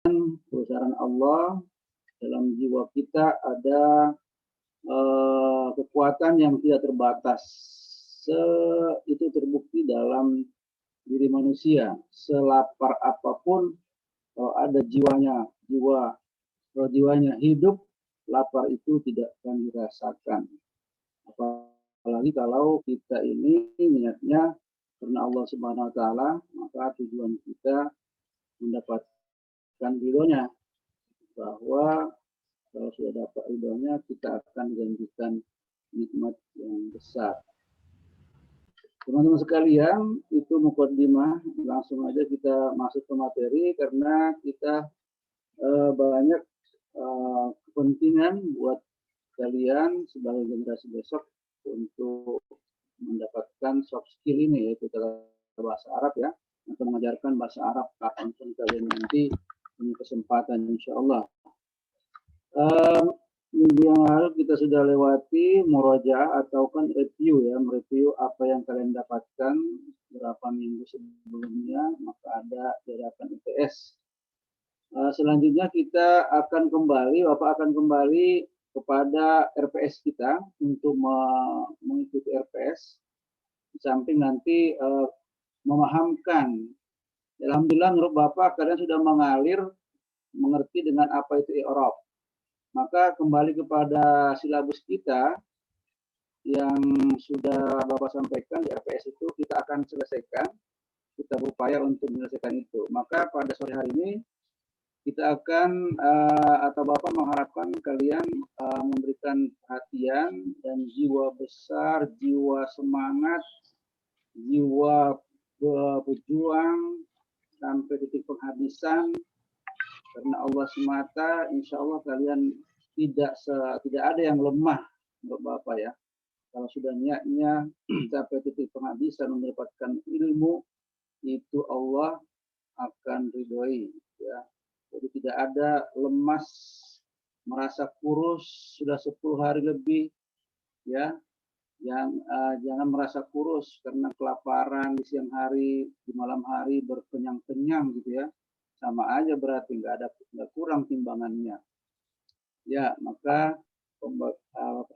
Kebesaran Allah dalam jiwa kita ada kekuatan yang tidak terbatas. Itu terbukti dalam diri manusia. Selapar apapun, kalau ada kalau jiwanya hidup, lapar itu tidak akan dirasakan. Apalagi kalau kita ini niatnya karena Allah Subhanahu Wa Taala, maka tujuan kita mendapatkan ridhonya. Bahwa kalau sudah dapat ridhonya, kita akan dijanjikan nikmat yang besar. Teman-teman sekalian, itu mukadimah. Langsung aja kita masuk ke materi karena kita banyak kepentingan buat kalian sebagai generasi besok untuk mendapatkan soft skill ini, yaitu bahasa Arab ya, atau mengajarkan bahasa Arab kapanpun kalian nanti punya kesempatan, insya Allah. Minggu yang lalu kita sudah lewati murojaah atau kan review ya, mereview apa yang kalian dapatkan beberapa minggu sebelumnya, maka ada deretan IPS. Selanjutnya kita akan kembali, Bapak akan kembali kepada RPS kita untuk mengikuti RPS. Di samping nanti memahamkan. Alhamdulillah menurut Bapak kalian sudah mengerti dengan apa itu i'rab. Maka kembali kepada silabus kita yang sudah Bapak sampaikan di RPS itu kita akan selesaikan. Kita berupaya untuk menyelesaikan itu. Maka pada sore hari ini kita akan atau Bapak mengharapkan kalian memberikan perhatian dan jiwa besar, jiwa semangat, jiwa berjuang sampai titik penghabisan karena Allah semata. Insya Allah kalian tidak ada yang lemah menurut Bapak ya. Kalau sudah niatnya sampai titik penghabisan mendapatkan ilmu, itu Allah akan ridhoi ya. Jadi tidak ada lemas, merasa kurus sudah 10 hari lebih ya. Jangan merasa kurus karena kelaparan di siang hari, di malam hari berkenyang-kenyang gitu ya. Sama aja berarti nggak kurang timbangannya. Ya, maka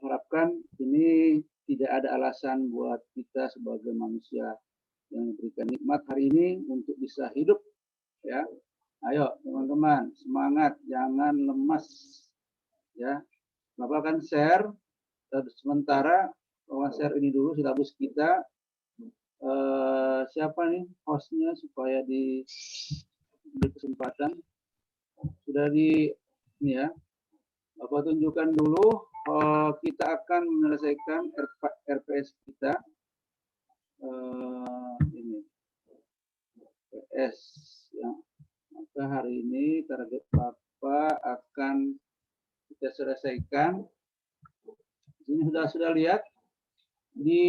harapkan ini tidak ada alasan buat kita sebagai manusia yang diberikan nikmat hari ini untuk bisa hidup ya. Ayo teman-teman, semangat, jangan lemas ya. Bapak akan share sementara share ini dulu silabus kita. Siapa nih hostnya supaya di kesempatan sudah ini ya. Bapak tunjukkan dulu. Kita akan menyelesaikan RPS kita. Ini RPS ya. Maka hari ini target Bapak akan kita selesaikan. Ini sudah lihat. Di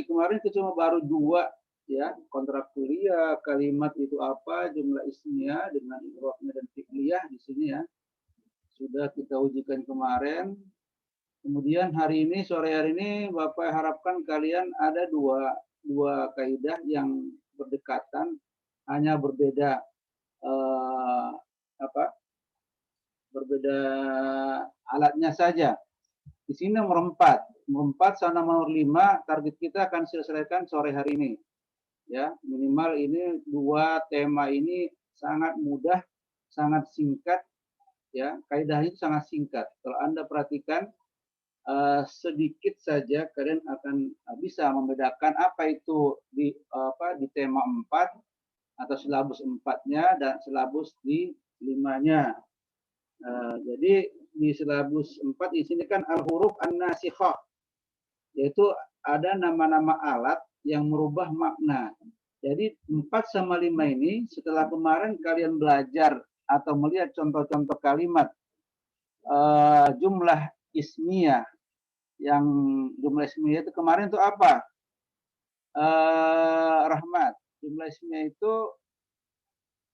kemarin itu cuma baru 2 ya, kontrak kuliah, kalimat itu apa, jumlah ismiyah dengan i'rabnya dan fi'liyah di sini ya. Sudah kita ujikan kemarin. Kemudian hari ini, sore hari ini Bapak harapkan kalian ada dua kaidah yang berdekatan, hanya berbeda berbeda alatnya saja. Di sini nomor 4 sama nomor 5 target kita akan selesaikan sore hari ini. Ya, minimal ini 2 tema ini sangat mudah, sangat singkat ya. Kaidahnya itu sangat singkat. Kalau Anda perhatikan sedikit saja kalian akan bisa membedakan apa itu di tema 4 atau silabus 4-nya dan silabus di 5-nya. Jadi di silabus 4 di sini kan al-huruf an-nasikhah, yaitu ada nama-nama alat yang merubah makna. Jadi 4 sama 5 ini setelah kemarin kalian belajar atau melihat contoh-contoh kalimat jumlah ismiyah, yang jumlah ismiyah itu kemarin itu apa? Rahmat. Jumlah ismiyah itu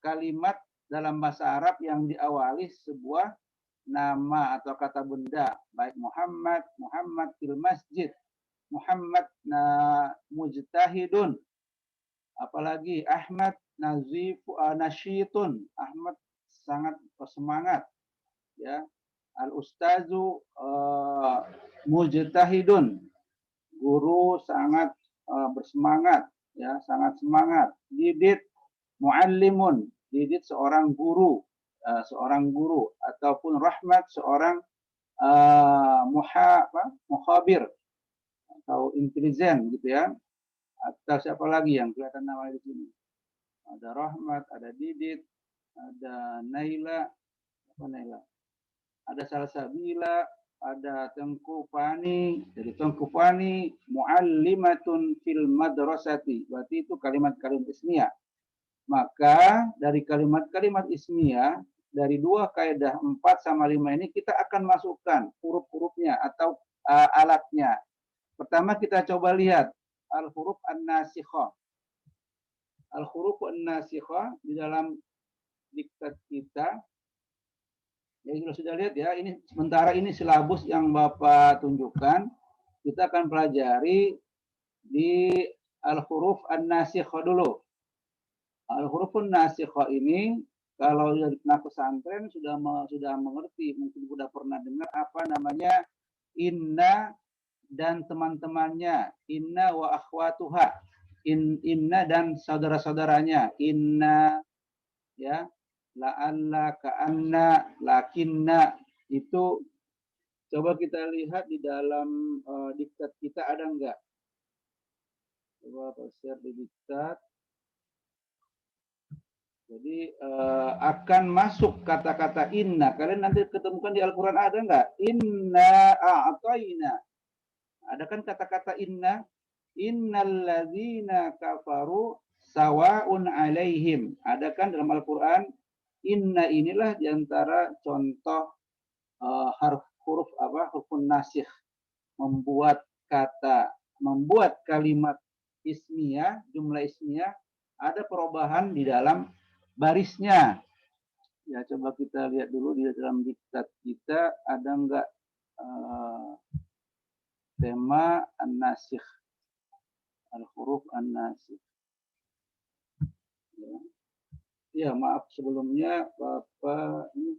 kalimat dalam bahasa Arab yang diawali sebuah nama atau kata benda, baik Muhammad fil masjid, Muhammad mujtahidun, apalagi Ahmad nasyitun, Ahmad sangat bersemangat, ya. Al ustazu mujtahidun, guru sangat bersemangat, ya, sangat semangat. Didit muallimun, didit seorang guru, ataupun rahmat seorang muhabir atau intelijen gitu ya. Atau siapa lagi yang kelihatan nama di sini? Ada Rahmat, ada Didit, ada Naila, apa Naila? Ada Salsabila, ada Tengku Fani. Jadi Tengku Fani muallimatun fil madrasati. Berarti itu kalimat-kalimat ismiyah. Maka dari kalimat-kalimat ismiyah, dari 2 kaidah 4 sama 5 ini kita akan masukkan huruf-hurufnya atau alatnya. Pertama kita coba lihat al-huruf an-nasikhah. Al-huruf an-nasikhah di dalam diktat kita. Ya sudah lihat ya, ini sementara ini silabus yang Bapak tunjukkan. Kita akan pelajari di al-huruf an-nasikhah dulu. Al-huruf an-nasikhah ini kalau dari pesantren sudah mengerti, mungkin sudah pernah dengar apa namanya inna dan teman-temannya, inna wa akhwatuha, inna dan saudara-saudaranya, inna, ya, la'alla, ka'anna, lakinna. Itu coba kita lihat di dalam diktat kita ada enggak? Coba share di diktat. Jadi akan masuk kata-kata inna. Kalian nanti ketemukan di Al-Quran ada enggak? Inna a'tayna. Ada kan kata-kata inna? Innalladzina kafaru sawa'un alaihim. Ada kan dalam Al-Quran? Inna inilah diantara contoh huruf nasikh. Membuat kalimat ismiyah, jumlah ismiyah, ada perubahan di dalam barisnya. Ya, coba kita lihat dulu di dalam diktat kita ada enggak tema an-nasikh, al-huruf an-nasikh. Ya, maaf sebelumnya Bapak ini.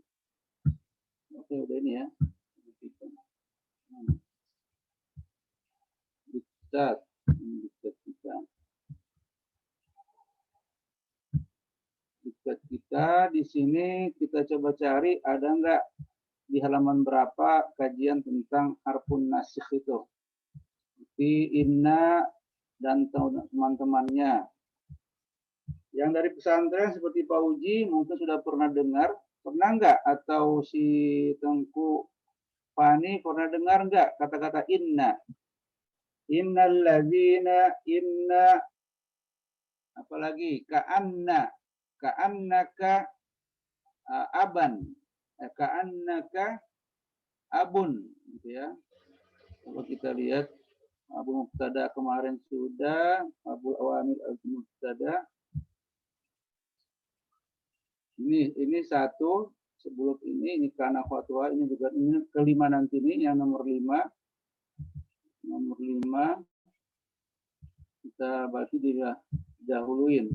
Oke, udah ini ya. Diktat kita. Diktat kita di sini kita coba cari ada enggak di halaman berapa kajian tentang harfun nasikh itu. Di inna dan teman-temannya. Yang dari pesantren seperti Pak Uji mungkin sudah pernah dengar, pernah enggak? Atau si Tengku Fani pernah dengar enggak kata-kata inna? Innalladzina, inna, apalagi ka'anna, ka'annaka aban, ka'annaka abun, gitu ya. Kalau kita lihat Abu Mubtada kemarin sudah, Abu Awamil al-Mubtada. Ini satu, sebelum ini kana fatwa, ini juga ini kelima nanti ini yang nomor 5. Nomor 5 kita berarti didahuluin.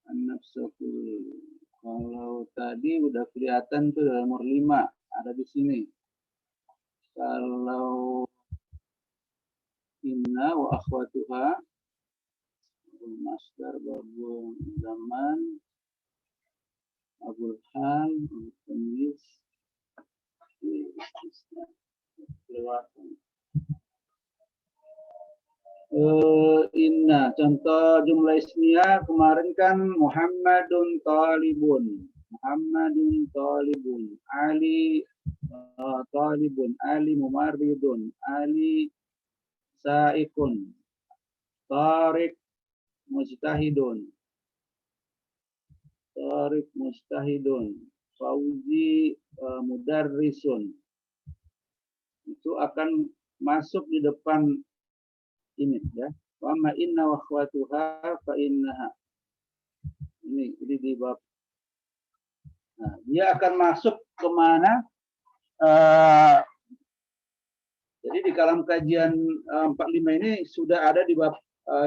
An-nafsul. Kalau tadi udah kelihatan tuh nomor 5 ada di sini. Kalau inna wa akhwatuha, masdar, babul zaman, abul hal, penulis, inna, contoh jumlah ismiyah kemarin kan Muhammadun talibun, Muhammadun talibun, Ali talibun, Ali mumarridun, Ali saikun, Tariq mujtahidun, Tariq mujtahidun, Fauzi mudarrisun. Itu akan masuk di depan ini ya. Wa ma inna wa akhwatuha fa innaha. Ini di bab. Nah, dia akan masuk ke mana? Jadi di dalam kajian 45 ini sudah ada di bab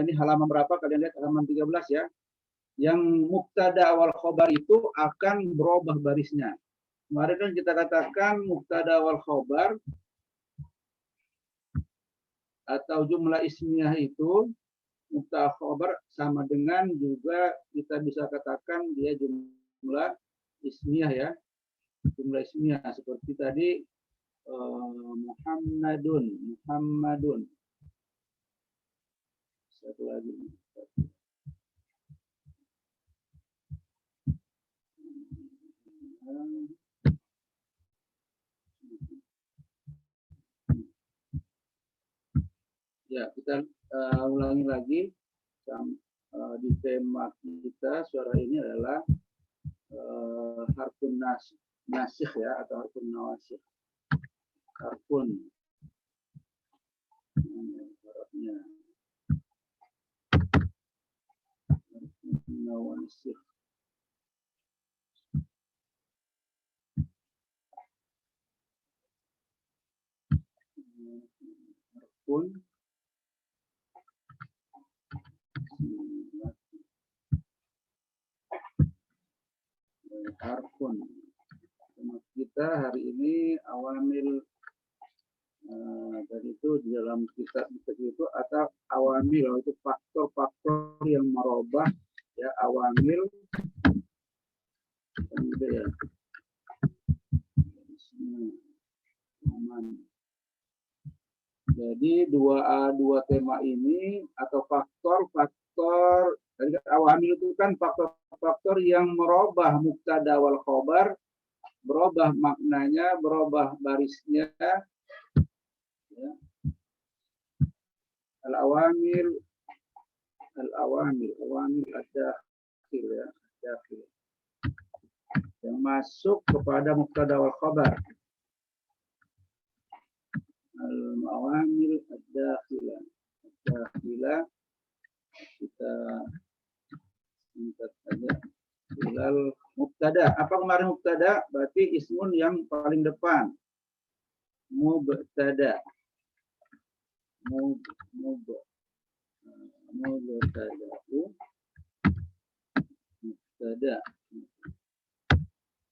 ini halaman berapa? Kalian lihat halaman 13 ya. Yang mubtada wal khobar itu akan berubah barisnya. Kemarin kan kita katakan mubtada wal khobar atau jumlah ismiyah itu mubtada khobar sama dengan juga kita bisa katakan dia jumlah ismiyah ya. Jumlah ismiyah seperti tadi Muhammadun. Satu lagi. Ya, kita ulangi lagi di tema kita suara ini adalah harfun nasikh ya atau harfun nawasikh. Harfun nawasikh. Harfun harfun. Kita hari ini awamil dan itu di dalam kitab itu atau awamil itu faktor-faktor yang merubah ya awamil kemudian jadi dua tema ini atau faktor-faktor dari awamil itu kan faktor-faktor yang merubah mubtada wal khobar, berubah maknanya, berubah barisnya. Ya. Al-awamil ad-dakhil ya, ad-dakhil. Yang masuk kepada mubtada wal khobar. Al-awamil ad-dakhilah. Ad-dakhilah kita singkat saja. Ilal mubtada. Apa kemarin mubtada? Berarti ismun yang paling depan. Mubtada.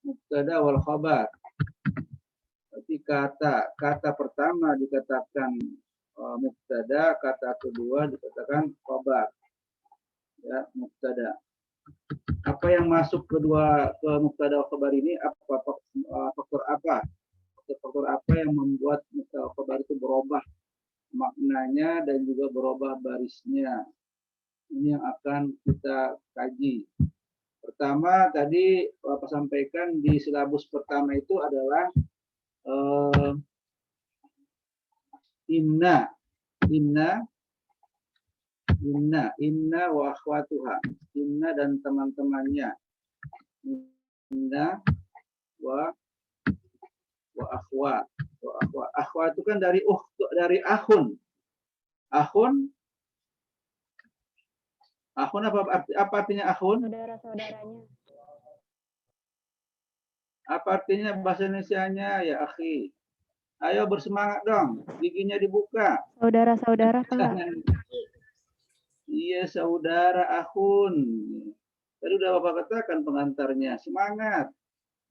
Mubtada wal khabar. Berarti kata pertama dikatakan mubtada, kata kedua dikatakan khabar. Ya, mubtada. Apa yang masuk ke mubtada wal khabar ini? Faktor apa? Faktor apa yang membuat mubtada wal khabar itu berubah maknanya dan juga berubah barisnya? Ini yang akan kita kaji. Pertama tadi Bapak sampaikan di silabus pertama itu adalah inna wa akhwatuha. Inna dan teman-temannya. Inna wa akhwat. Akhwat itu kan dari akhun. Akhun apa artinya akhun? Saudara-saudaranya. Apa artinya bahasa Indonesianya ya akhi? Ayo bersemangat dong, giginya dibuka. Saudara-saudara Pak. Iya saudara akhun. Tadi udah Bapak katakan pengantarnya, semangat.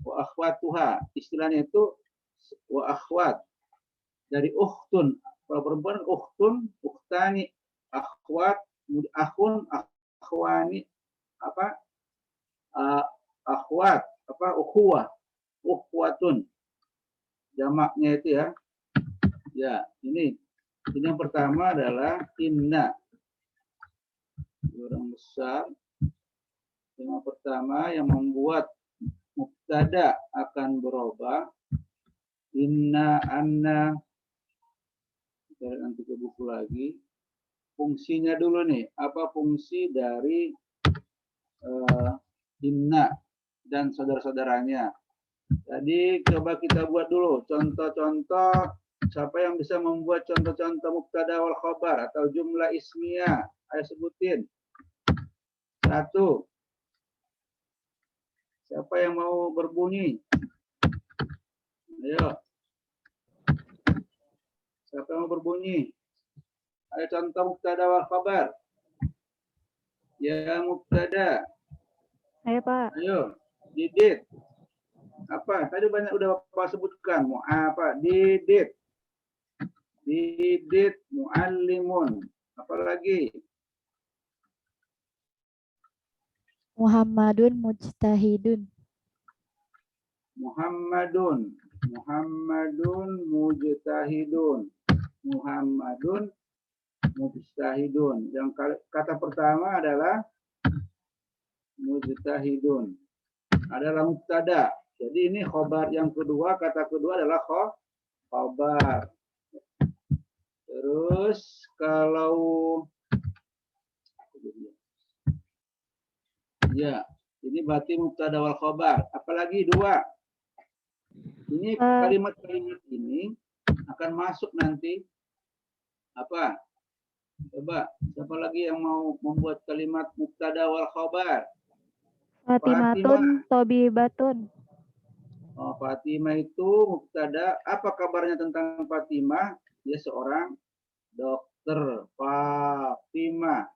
Wa akhwatuha, istilahnya itu wa akhwat. Dari ukhtun, kalau perempuan ukhtun, ukhtani, akhwat, akhun, akhwani, akhwat, ukhuwah, ukhwatun. Jamaknya itu ya. Ya, ini yang pertama adalah inna. Orang besar. Yang pertama yang membuat mubtada akan berubah. Inna, anna. Kita nanti ke buku lagi. Fungsinya dulu nih. Apa fungsi dari inna dan saudara-saudaranya? Jadi coba kita buat dulu contoh-contoh. Siapa yang bisa membuat contoh-contoh mubtada wal khabar atau jumlah ismiyah? Ayo sebutin. 1. Siapa yang mau berbunyi? Ayo. Siapa yang mau berbunyi? Ayo contoh mubtada wal khabar. Ya mubtada. Ayo Pak. Ayo, Didit. Apa? Tadi banyak udah Bapak sebutkan. Mau apa? Didit. Didit muallimun. Apalagi? Muhammadun mujtahidun. Muhammadun. Muhammadun mujtahidun. Muhammadun mujtahidun. Yang kata pertama adalah mujtahidun. Adalah mubtada. Jadi ini khobar yang kedua, kata kedua adalah khobar. Terus kalau ya, ini berarti mubtada wal khobar. Apalagi dua. Ini kalimat-kalimat ini akan masuk nanti apa? Coba, siapa lagi yang mau membuat kalimat mubtada wal khobar? Fatimatun Tobibatun. Oh, Fatimah itu mubtada. Apa kabarnya tentang Fatimah? Dia seorang dokter. Fatimah.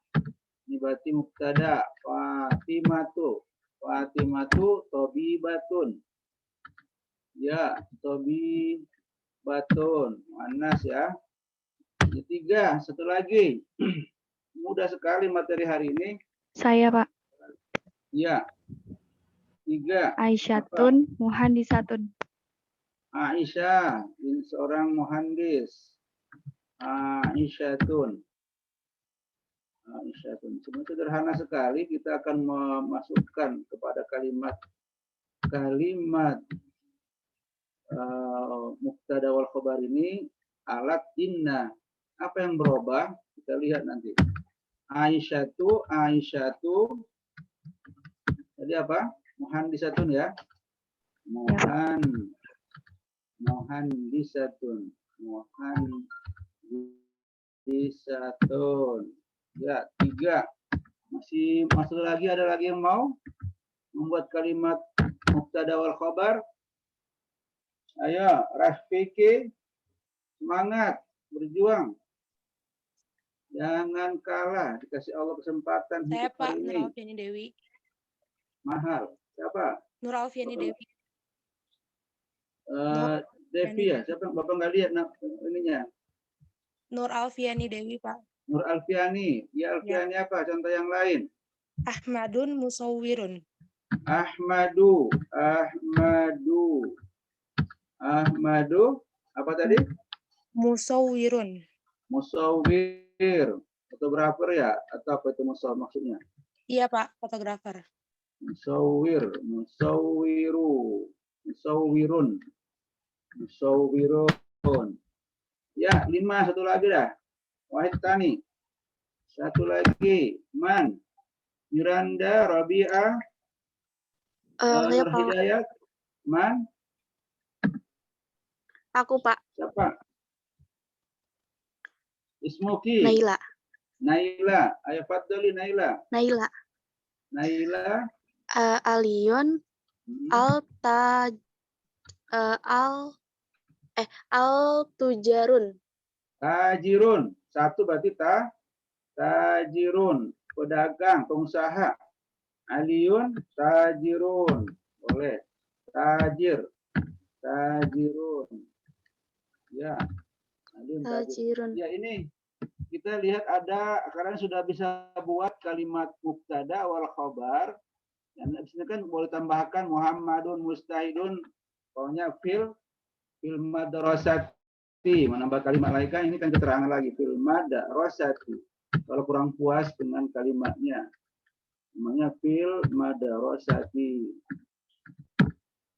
Ini berarti mubtada. Fatimatu. Fatimatu Tobibatun. Ya, Tobibatun. Manas ya. Ketiga, satu lagi. Mudah sekali materi hari ini. Saya Pak. Ya. Tiga. Aisyatun muhandisatun. Aisyah, ini seorang muhandis. Aisyatun. Aisyatun. Sebenarnya sederhana sekali. Kita akan memasukkan kepada kalimat mubtada wal khobar ini alat inna. Apa yang berubah? Kita lihat nanti. Aisyatu. Jadi apa? Muhandisatun ya. Muhandisatun. Ya, tiga. Masih masuk lagi, ada lagi yang mau membuat kalimat mubtada wal khobar? Ayo, Rafiki, semangat, berjuang. Jangan kalah, dikasih Allah kesempatan Saya hidup Pak hari ini. Nur Alfiani Dewi. Mahal. Siapa? Nur Alfiani Dewi. Devi ya? Siapa? Bapak nggak lihat ininya. Nur Alfiani Dewi, Pak. Nur Alfiani. Ya, Alfiani apa? Contoh yang lain. Ahmadun Musawwirun. Ahmadu. Apa tadi? Musawwirun. Musawwir. Fotografer ya? Atau apa itu musawwir maksudnya? Iya, Pak, fotografer. Musawwir. Musawwirun. Ya, 5. Satu lagi dah. Wahid Tani. Satu lagi. Man. Miranda, Rabi'ah. Ya, Pak. Hidayat. Man. Aku, Pak. Siapa? Ismuki. Naila. Ayo Fadli Naila. Alion. Al-Tujarun. Tajirun. Satu berarti tajirun. Pedagang, pengusaha. Aliun, tajirun. Boleh. Tajirun. Ya. Tajirun. Ya, ini kita lihat ada sekarang sudah bisa buat kalimat mubtada wal khobar. Dan di sini kan boleh tambahkan Muhammadun mustahidun, pokoknya fil madrasati, menambah kalimat lain kan ini kan keterangan lagi fil madrasati. Kalau kurang puas dengan kalimatnya, namanya fil madrasati.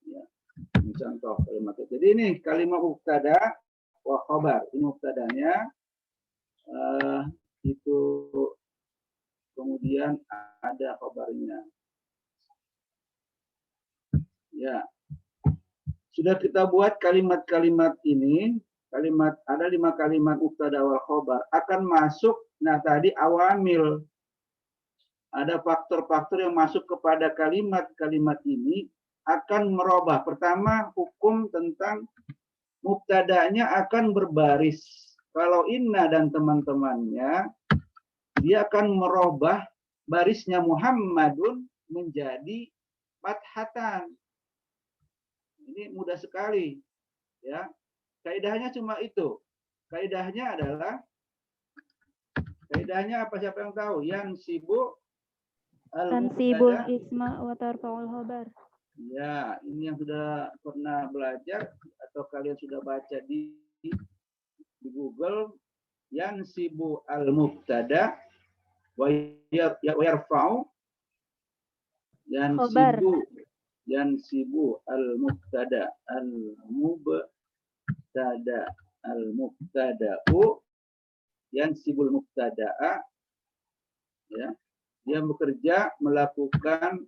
Ya, ini contoh kalimatnya. Jadi ini kalimat mubtada wa khobar. Ini mubtadanya itu kemudian ada khobarnya. Ya, sudah kita buat kalimat-kalimat ini. Ada 5 kalimat mubtada wal khobar akan masuk. Nah, tadi awamil. Ada faktor-faktor yang masuk kepada kalimat-kalimat ini akan merubah. Pertama, hukum tentang mubtadanya akan berbaris. Kalau inna dan teman-temannya, dia akan merubah barisnya Muhammadun menjadi fathatan. Ini mudah sekali, ya. Kaidahnya cuma itu. Kaidahnya adalah apa, siapa yang tahu? Yansibu Tansibul al-mubtada. isma wa tarfa'ul khabar. Ya, ini yang sudah pernah belajar atau kalian sudah baca di Google. Yansibu al-mubtada wa yarfa'u yansibu al-mubtada al-mubtada'u yansibul mubtada'a, ya, dia bekerja melakukan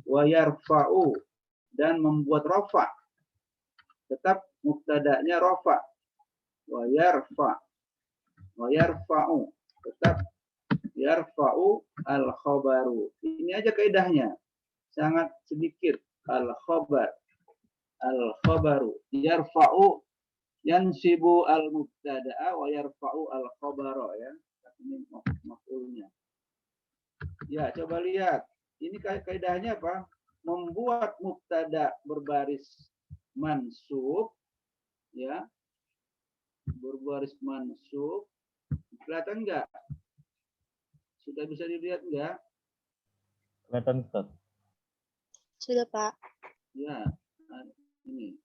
wa yarfa'u dan membuat rafa, tetap mubtada'nya rafa, wa yarfa'u tetap yarfa'u al-khabaru. Ini aja kaidahnya, sangat sedikit. Al-khabaru yarfa'u yansibu al-mubtada'a wa yarfa'u al-khabara, ya. Ini maf'ulnya. Ya, coba lihat. Ini kaidahnya apa? Membuat mubtada berbaris mansub, ya. Berbaris mansub. Kelihatan enggak? Sudah bisa dilihat enggak? Kelihatan, Ustaz. Sudah, Pak. Ya, ini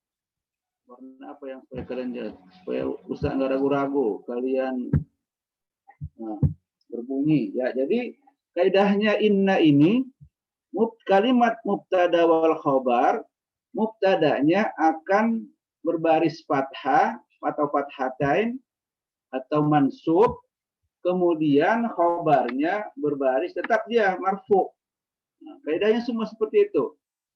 warna apa yang supaya kalian lihat, supaya Ustaz nggak ragu-ragu kalian berbunyi, ya. Jadi kaidahnya inna ini kalimat mubtada wal khabar, mubtadanya akan berbaris fathah atau fathatain atau mansub, kemudian khabarnya berbaris tetap dia marfu. Nah, kaidahnya semua seperti itu.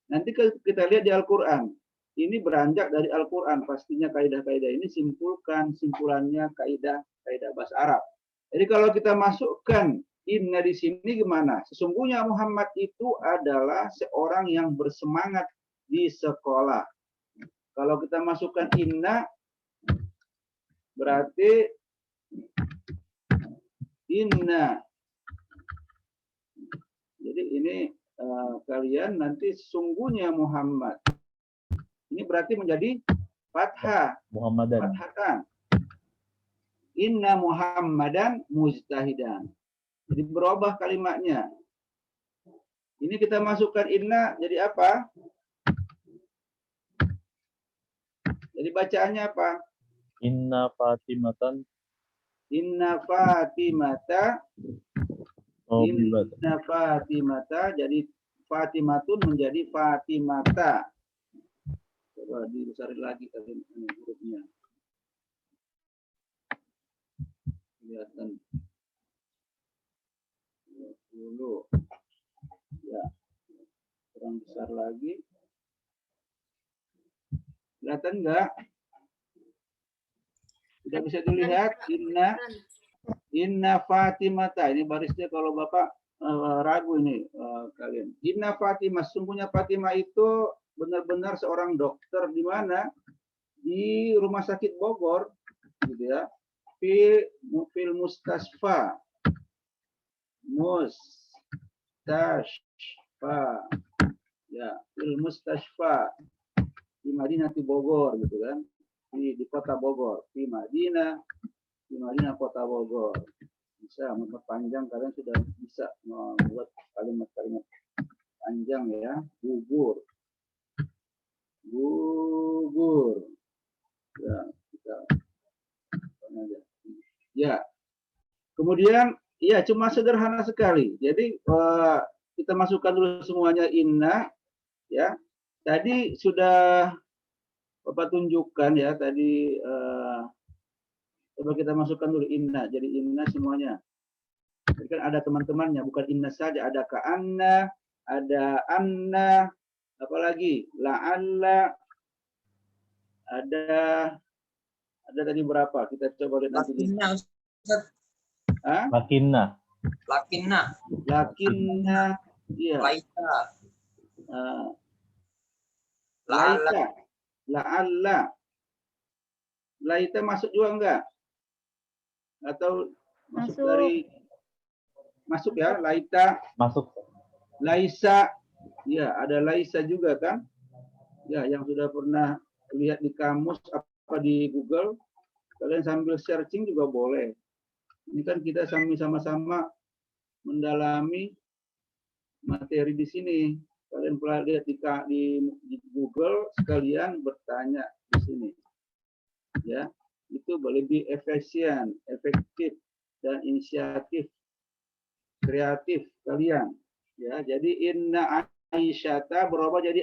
Nanti kita lihat di Al-Qur'an. Ini beranjak dari Al-Quran. Pastinya kaidah-kaidah ini simpulannya kaidah bahasa Arab. Jadi kalau kita masukkan inna di sini gimana? Sesungguhnya Muhammad itu adalah seorang yang bersemangat di sekolah. Kalau kita masukkan inna, berarti inna. Jadi ini kalian nanti sesungguhnya Muhammad. Ini berarti menjadi fathah. Muhammadan. Fathatan. Inna Muhammadan mujtahidan. Jadi berubah kalimatnya. Ini kita masukkan inna jadi apa? Jadi bacaannya apa? Inna Fatimatan. Inna Fatimata. Tobibatan. Inna Fatimata. Jadi Fatimatun menjadi Fatimata. Coba dibesarin lagi tadi hurufnya. Kelihatan. 20. Ya. Kurang besar lagi. Kelihatan enggak? Sudah bisa dilihat Inna Fatimata. Ini barisnya kalau Bapak ragu ini kalian. Inna Fatimah, sungguhnya Fatimah itu benar-benar seorang dokter di mana? Di Rumah Sakit Bogor, gitu ya. Fil mustasfa. Ya, fil mustasfa di Madinah di Bogor, gitu kan. Di kota Bogor, di Madinah kota Bogor. Bisa memperpanjang, kalian sudah bisa membuat kalimat-kalimat panjang, ya. Gugur. Ya, kita ya. Kemudian ya cuma sederhana sekali. Jadi kita masukkan dulu semuanya inna, ya. Tadi sudah Bapak tunjukkan, ya, tadi coba kita masukkan dulu inna. Jadi inna semuanya. Jadi kan ada teman-temannya, bukan inna saja, ada ka'anna, ada anna, apalagi la'alla, ada tadi berapa? Kita coba lihat nanti. Lakinna. Lakinna, iya. Laita, la'alla. Laita masuk juga enggak? Atau masuk dari masuk, ya, laita. Masuk. Laisa, ya ada laisa juga kan? Ya, yang sudah pernah lihat di kamus apa di Google, kalian sambil searching juga boleh. Ini kan kita sama-sama mendalami materi di sini. Kalian pernah lihat di Google, sekalian bertanya di sini. Ya, itu lebih efisien, efektif, dan inisiatif, kreatif kalian. Ya, jadi inna Aisyata berubah jadi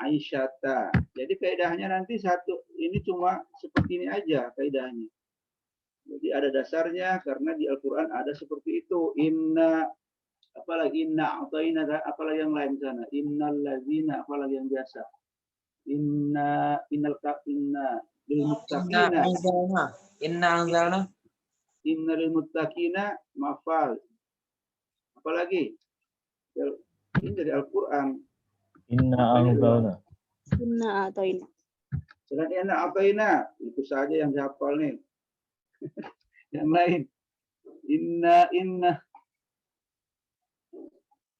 Aisyata. Jadi kaidahnya nanti satu, ini cuma seperti ini aja kaidahnya. Jadi ada dasarnya karena di Al-Quran ada seperti itu. Inna, apalagi inna, apalagi yang lain sana. Innal ladzina, apalagi yang biasa. Inna lil muttaqina. Inna anzalna. Inna lil muttaqina mafal. Apalagi? Ini dari Al-Quran. Inna anzalna. Inna atau ini. Selain inna ataina, itu saja yang dihafal nih. Yang lain.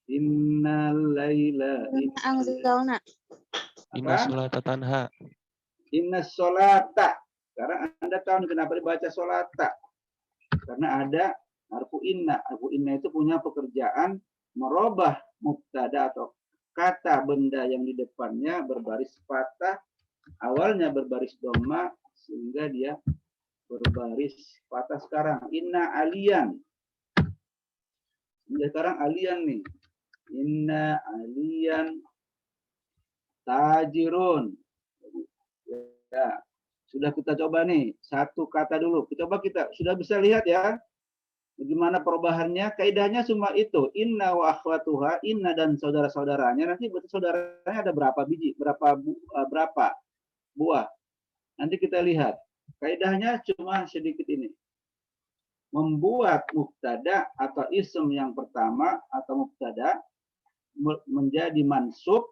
Innal laila. Inna anzalna. Inna sholata tanha. Inna sholata. Sekarang Anda tahu kenapa dibaca sholata. Karena ada harfu inna. Harfu inna itu punya pekerjaan merubah mubtada atau kata benda yang di depannya berbaris patah. Awalnya berbaris dhamma sehingga dia berbaris patah sekarang. Inna aliyan. Sekarang aliyan nih. Inna aliyan tajirun. Ya, sudah kita coba nih satu kata dulu. Kita sudah bisa lihat ya bagaimana perubahannya. Kaidahnya cuma itu. Inna wa akhwatuha, inna dan saudara-saudaranya. Nanti saudaranya ada berapa biji, berapa buah. Nanti kita lihat. Kaidahnya cuma sedikit ini. Membuat mubtada atau ism yang pertama atau mubtada menjadi mansub.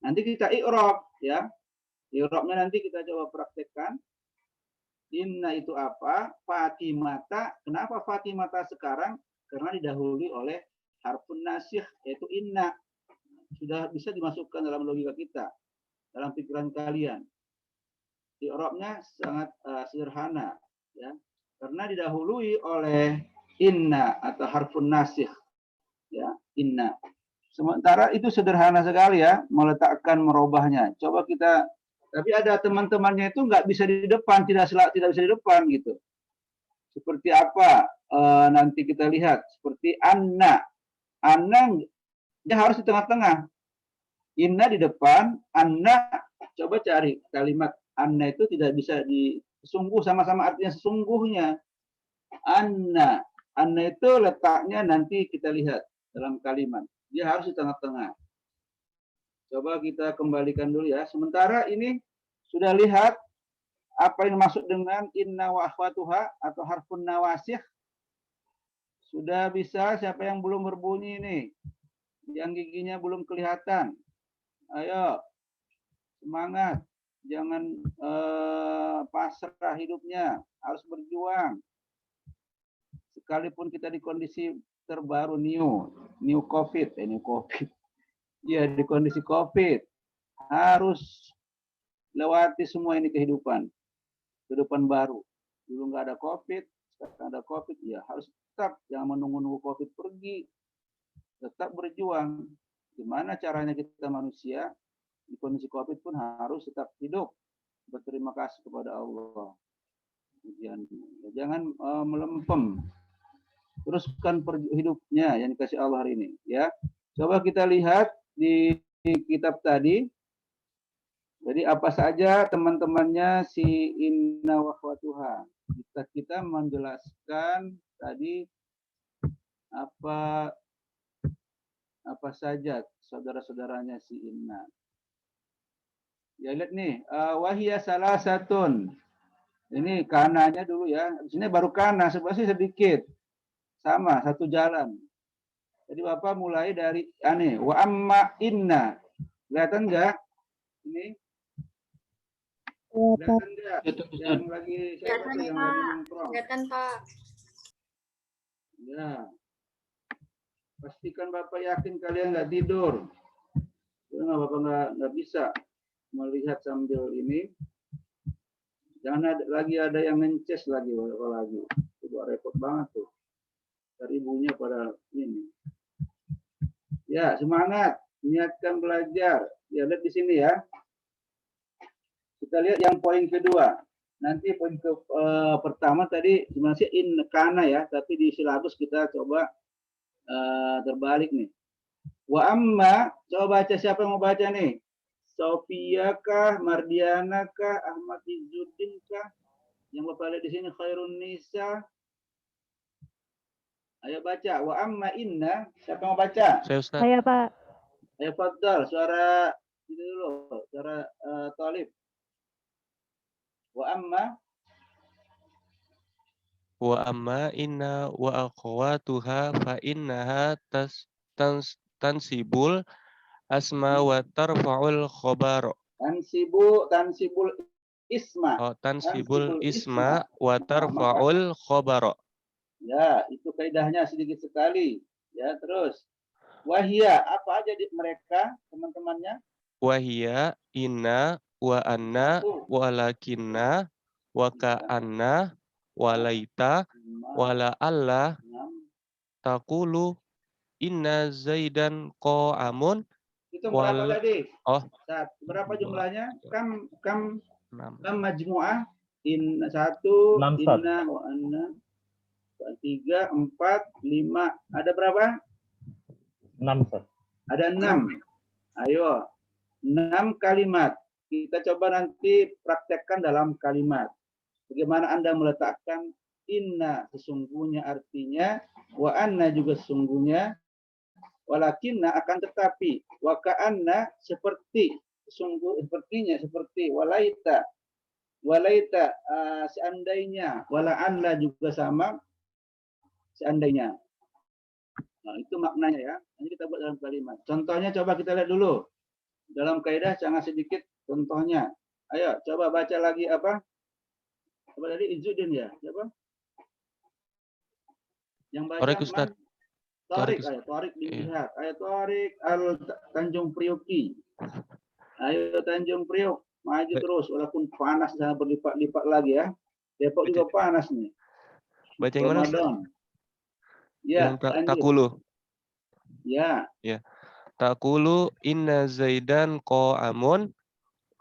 Nanti kita i'rab ya. I'rabnya nanti kita coba praktekkan. Inna itu apa? Fatimata. Kenapa Fatimata sekarang? Karena didahului oleh harfun nasikh yaitu inna. Sudah bisa dimasukkan dalam logika kita, dalam pikiran kalian. I'rabnya sangat sederhana ya. Karena didahului oleh inna atau harfun nasikh ya, inna. Sementara itu sederhana sekali ya meletakkan merubahnya. Coba kita, tapi ada teman-temannya itu nggak bisa di depan, tidak bisa di depan gitu. Seperti apa? Nanti kita lihat. Seperti anna. Anna dia harus di tengah-tengah. Inna di depan, anna. Coba cari kalimat anna itu tidak bisa sungguh sama-sama artinya sesungguhnya. Anna. Anna itu letaknya nanti kita lihat dalam kalimat. Dia harus di tengah-tengah. Coba kita kembalikan dulu ya. Sementara ini sudah lihat apa yang maksud dengan inna wa akhwatuha atau harfun nawasikh. Sudah bisa, siapa yang belum berbunyi nih? Yang giginya belum kelihatan. Ayo, semangat. Jangan pasrah hidupnya. Harus berjuang. Sekalipun kita di kondisi terbaru new COVID. Ya, di kondisi COVID. Harus lewati semua ini kehidupan baru. Dulu nggak ada COVID, sekarang ada COVID, ya harus tetap jangan menunggu COVID pergi, tetap berjuang. Gimana caranya kita manusia di kondisi COVID pun harus tetap hidup, berterima kasih kepada Allah. Jangan melempem, teruskan hidupnya yang dikasih Allah hari ini. Ya, coba kita lihat di kitab tadi. Jadi apa saja teman-temannya si inna wa akhwatuha. Kita menjelaskan tadi apa saja saudara-saudaranya si inna. Ya lihat nih, wahiyya salasatun. Ini kananya dulu ya. Di sini baru kana, sebenarnya sedikit. Sama, satu jalan. Jadi Bapak mulai dari wa amma inna. Kelihatan enggak? Ini kelihatan enggak? Yang lagi siapa tuh yang lagi nongkrong? Kelihatan, Pak. Ya. Pastikan Bapak yakin kalian nggak tidur. Karena Bapak nggak bisa melihat sambil ini. Jangan ada yang ngences lagi. Itu repot banget tuh. Dari ibunya pada ini. Ya, semangat. Niatkan belajar. Ya, lihat di sini ya. Kita lihat yang poin kedua. Nanti poin pertama tadi sebenarnya in kana ya, tapi di silabus kita coba terbalik nih. Wa amma, coba baca siapa yang mau baca nih? Sofia kah, Mardiana kah, Ahmad Izzuddin kah? Yang Bapak lihat di sini Khairun Nisa. Ayo baca. Wa amma inna, siapa yang mau baca? Saya Ustaz. Saya Pak. Ayo Fadal, suara itu dulu, suara Talib. Wa amma Inna wa akhwatuha fa innaha tansibul asma wa tarfa'ul khobar. tansibul isma. Oh, tansibul isma wa tarfa'ul khobar. Ya, itu kaidahnya sedikit sekali. Ya, terus. Wahia, apa aja mereka, teman-temannya? Wahia, inna, wa anna, walakinna, wa ka'anna, walaita, wala Allah, takulu, inna zaidan qa'amun. Itu berapa tadi? Oh. Berapa jumlahnya? Kam 6. majmu'ah? Satu, 6, inna, wa anna, 3, 4, 5. Ada berapa? 6, Ustaz. Ada 6. Ayo. 6 kalimat. Kita coba nanti praktekkan dalam kalimat. Bagaimana Anda meletakkan inna sesungguhnya artinya, wa anna juga sesungguhnya, walakinna akan tetapi, wa ka'anna seperti, sepertinya seperti, walaita seandainya, wala anla juga sama seandainya. Nah, itu maknanya ya. Ini kita buat dalam kalimat. Contohnya coba kita lihat dulu. Dalam kaidah sangat sedikit contohnya. Ayo coba baca lagi apa? Coba tadi Izzuddin ya. Siapa? Yang baca Tarik Ustaz. Tarik, ayo Tarik dilihat. Ayo Tarik Tanjung Priok. Ayo Tanjung Priok, maju terus walaupun panas jangan berlipat-lipat lagi ya. Depok juga panas nih. Baca yang mana Ustaz? Ya, takulu. Ya. Ya. Takulu inna zaidan qa'amun.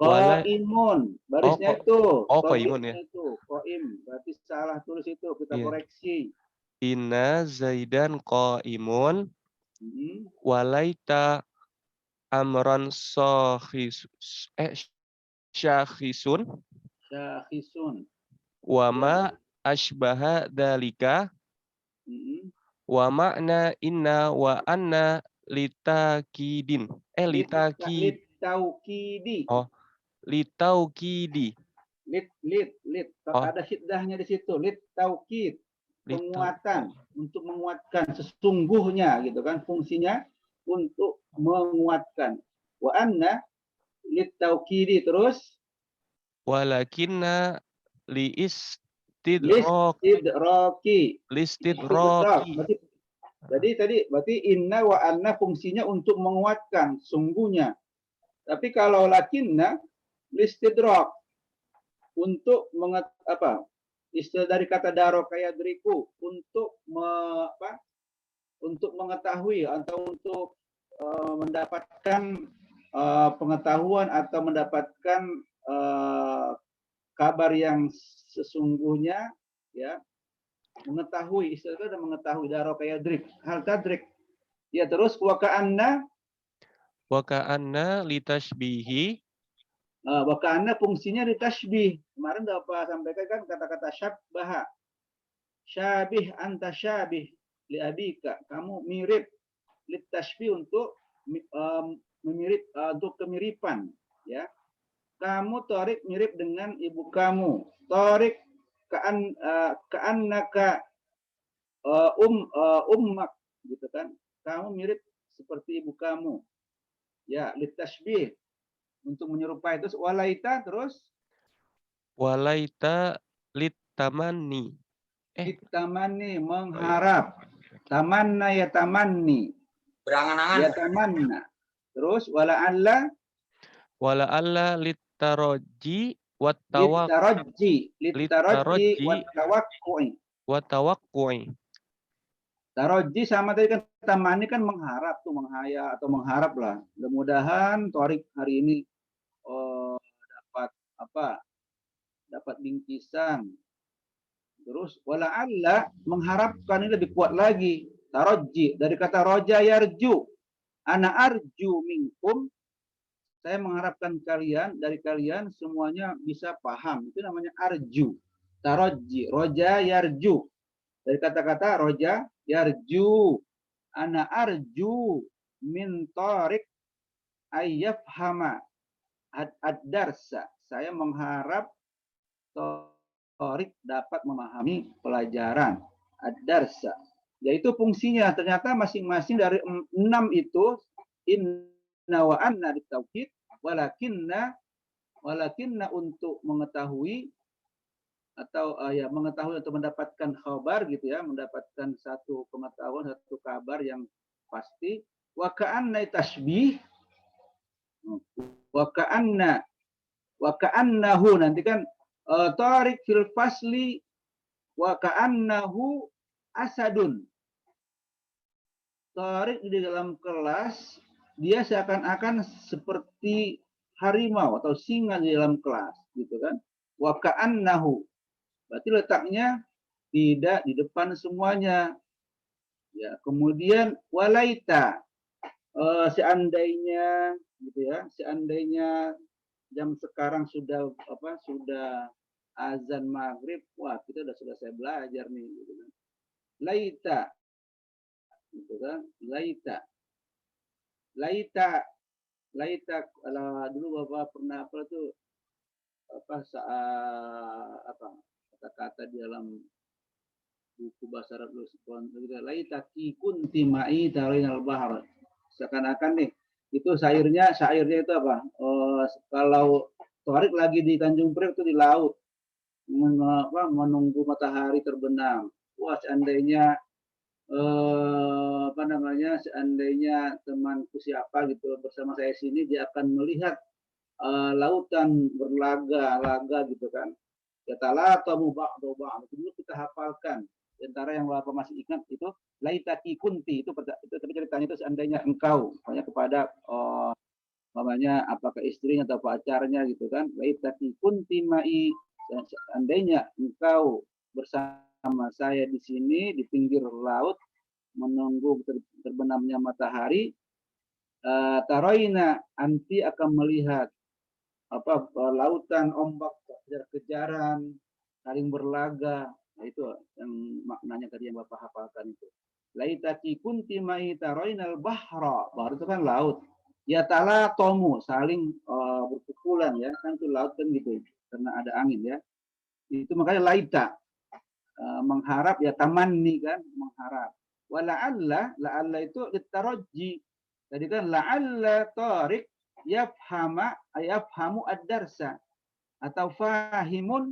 Qaimun. Barisnya itu. Qaimun ya. Itu qaim. Berarti salah tulis itu. Kita koreksi. Inna zaidan qaimun. Walaita amran syakhisun. Wa ma ashbaha dalika. Wa makna inna wa anna litakidin. Litaukidi. Oh, litaukidi. Ada hiddahnya di situ. Litaukid. Penguatan. Untuk menguatkan sesungguhnya gitu kan. Fungsinya untuk menguatkan. Wa anna litaukidi terus. Walakinna listidraki. Berarti inna wa anna fungsinya untuk menguatkan sungguhnya. Tapi kalau lakinna listidrak untuk istilah dari kata daraka yadriku untuk untuk mengetahui atau untuk mendapatkan pengetahuan atau mendapatkan kabar yang sesungguhnya ya. Mengetahui, istilah itu ada mengetahui daraka yadrik, hal tadrik. Ya terus wa ka'anna litashbihi. Wa ka'anna fungsinya litashbih. Kemarin Bapak sampaikan kan kata-kata syabbaha. Syabih anta syabih li abika. Kamu mirip litashbih untuk memirip untuk kemiripan ya. Kamu Tarik mirip dengan ibu kamu. Tarik ka'annaka ummak gitu kan. Kamu mirip seperti ibu kamu. Ya, litashbih untuk menyerupai. Terus walaita terus Walaita litamani. Litamani mengharap. Tamanna ya tamanni. Berangan-angan. Ya tamanna. Terus wala'alla Wala'alla litaraji wat tawakku'i litaraji wat tawakku'i. Taraji sama tadi kan tamanni kan mengharap tuh, menghayal atau mengharap lah. Mudah-mudahan Thorik hari ini dapat apa? Dapat bingkisan. Terus wala'alla mengharapkan ini lebih kuat lagi. Taraji dari kata roja yarju. Ana arju minkum. Saya mengharapkan dari kalian semuanya bisa paham. Itu namanya arju. Taraji, roja yarju. Dari kata-kata roja yarju. Ana arju min Thorik ayyafhama ad-darsa. Saya mengharap Thorik dapat memahami pelajaran ad-darsa. Yaitu fungsinya ternyata masing-masing dari 6 itu inna wa anna ditauhid walakinna untuk mengetahui atau mengetahui atau mendapatkan khabar gitu ya, mendapatkan satu pengetahuan, satu kabar yang pasti. Wa ka'anna tasbih wa ka'annahu nanti kan Thorik fil fasli wa ka'annahu asadun. Thorik di dalam kelas dia seakan-akan seperti harimau atau singa di dalam kelas gitu kan. Wa ka'annahu berarti letaknya tidak di depan semuanya. Ya, kemudian walaita seandainya gitu ya, seandainya jam sekarang sudah azan maghrib, wah kita sudah selesai belajar nih gitu kan. Laita gitu kan, laita dulu Bapak pernah kata-kata di dalam buku bahasa Arab laita kunti ma'i tarinal bahr. Seakan-akan nih itu syairnya itu apa? Kalau Thorik lagi di Tanjung Priok itu di laut menunggu matahari terbenam. Wah, seandainya seandainya temanku siapa gitu bersama saya sini, dia akan melihat lautan berlaga gitu kan. Katalah tamu ba'du ba'd. Itu kita hafalkan. Antara yang Bapak masih ingat itu laitaki kunti itu tapi ceritanya itu seandainya engkau hanya kepada apakah istrinya atau pacarnya gitu kan. Laitaki kunti ma'i, seandainya engkau bersama saya di sini di pinggir laut menunggu terbenamnya matahari, taroina anti akan melihat lautan ombak kejar-kejaran saling berlaga. Nah, itu yang maknanya tadi yang Bapak hafalkan itu. Laitaki kunti ma'i taroinal bahra. Bahra itu kan laut. Ya tala tomu saling berpukulan ya, kan itu laut kan gitu karena ada angin ya. Itu makanya laita mengharap ya tamanni kan, mengharap. Wa la'alla itu litaraji. Tadi kan la'alla Thorik yafhamu ad-darsa atau fahimun,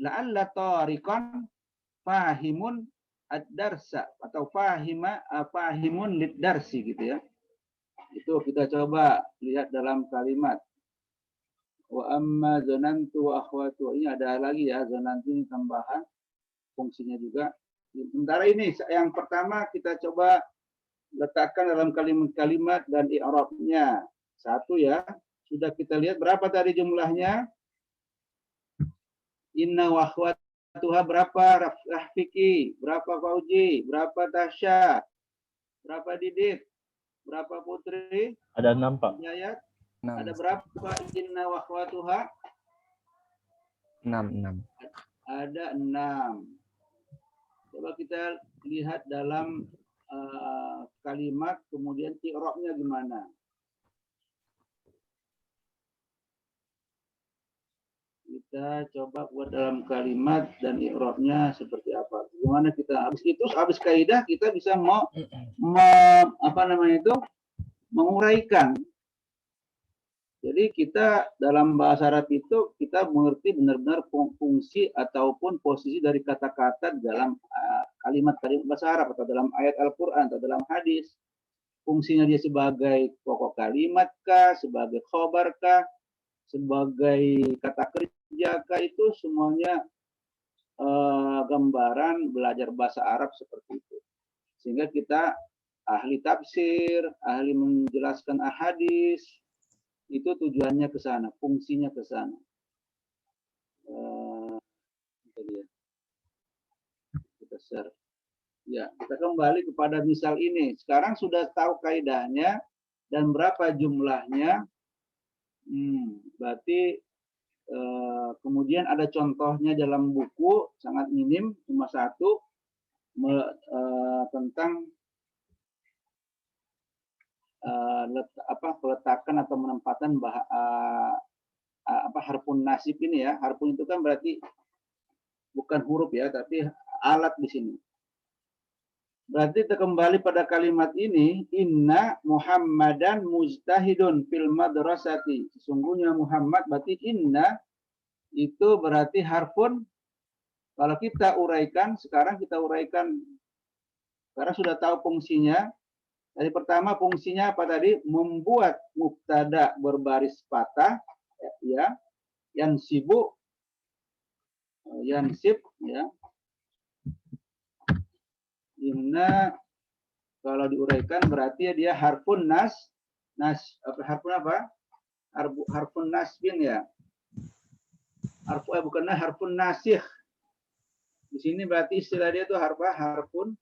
la'alla Thorikan fahimun ad-darsa atau fahimun lid-darsi gitu ya. Itu kita coba lihat dalam kalimat wa amma zanantu wa akhwatu. Ini ada lagi ya, zanantu ini tambahan fungsinya juga. Sementara ini yang pertama kita coba letakkan dalam kalimat-kalimat dan i'rabnya. Satu ya, sudah kita lihat berapa tadi jumlahnya? Inna wa akhwatuha berapa? Rafiki, berapa Fauji, berapa Tasya, berapa Didit, berapa Putri? Ada 6, Pak. Yayat? 6. Ada berapa inna wa akhwatuha? 6. Ada 6. Coba kita lihat dalam kalimat, kemudian i'rabnya gimana? Kita coba buat dalam kalimat dan i'rabnya seperti apa. Gimana kita habis kaidah kita bisa menguraikan. Jadi kita dalam bahasa Arab itu kita mengerti benar-benar fungsi ataupun posisi dari kata-kata dalam kalimat-kalimat bahasa Arab atau dalam ayat Al-Quran atau dalam hadis. Fungsinya dia sebagai pokok kalimat kah, sebagai khobar kah, sebagai kata kerja kah, itu semuanya gambaran belajar bahasa Arab seperti itu. Sehingga kita ahli tafsir, ahli menjelaskan ahadis, itu tujuannya ke sana, fungsinya ke sana. Kita share. Ya, kita kembali kepada misal ini. Sekarang sudah tahu kaidahnya dan berapa jumlahnya. Berarti kemudian ada contohnya dalam buku, sangat minim, cuma satu, tentang peletakan atau penempatan harfun nasib ini ya. Harfun itu kan berarti bukan huruf ya, tapi alat di sini. Berarti kita kembali pada kalimat ini, inna Muhammadan mujtahidun fil madrasati. Sesungguhnya Muhammad, berarti inna itu berarti harfun. Kalau kita uraikan, sekarang kita uraikan, karena sudah tahu fungsinya. Jadi pertama fungsinya apa tadi? Membuat mubtada berbaris patah, ya, yansib, ya. Inna kalau diuraikan berarti dia harfun harfun apa? Harfun nasbin ya. Bukan harfun nasikh. Di sini berarti istilah dia itu harfun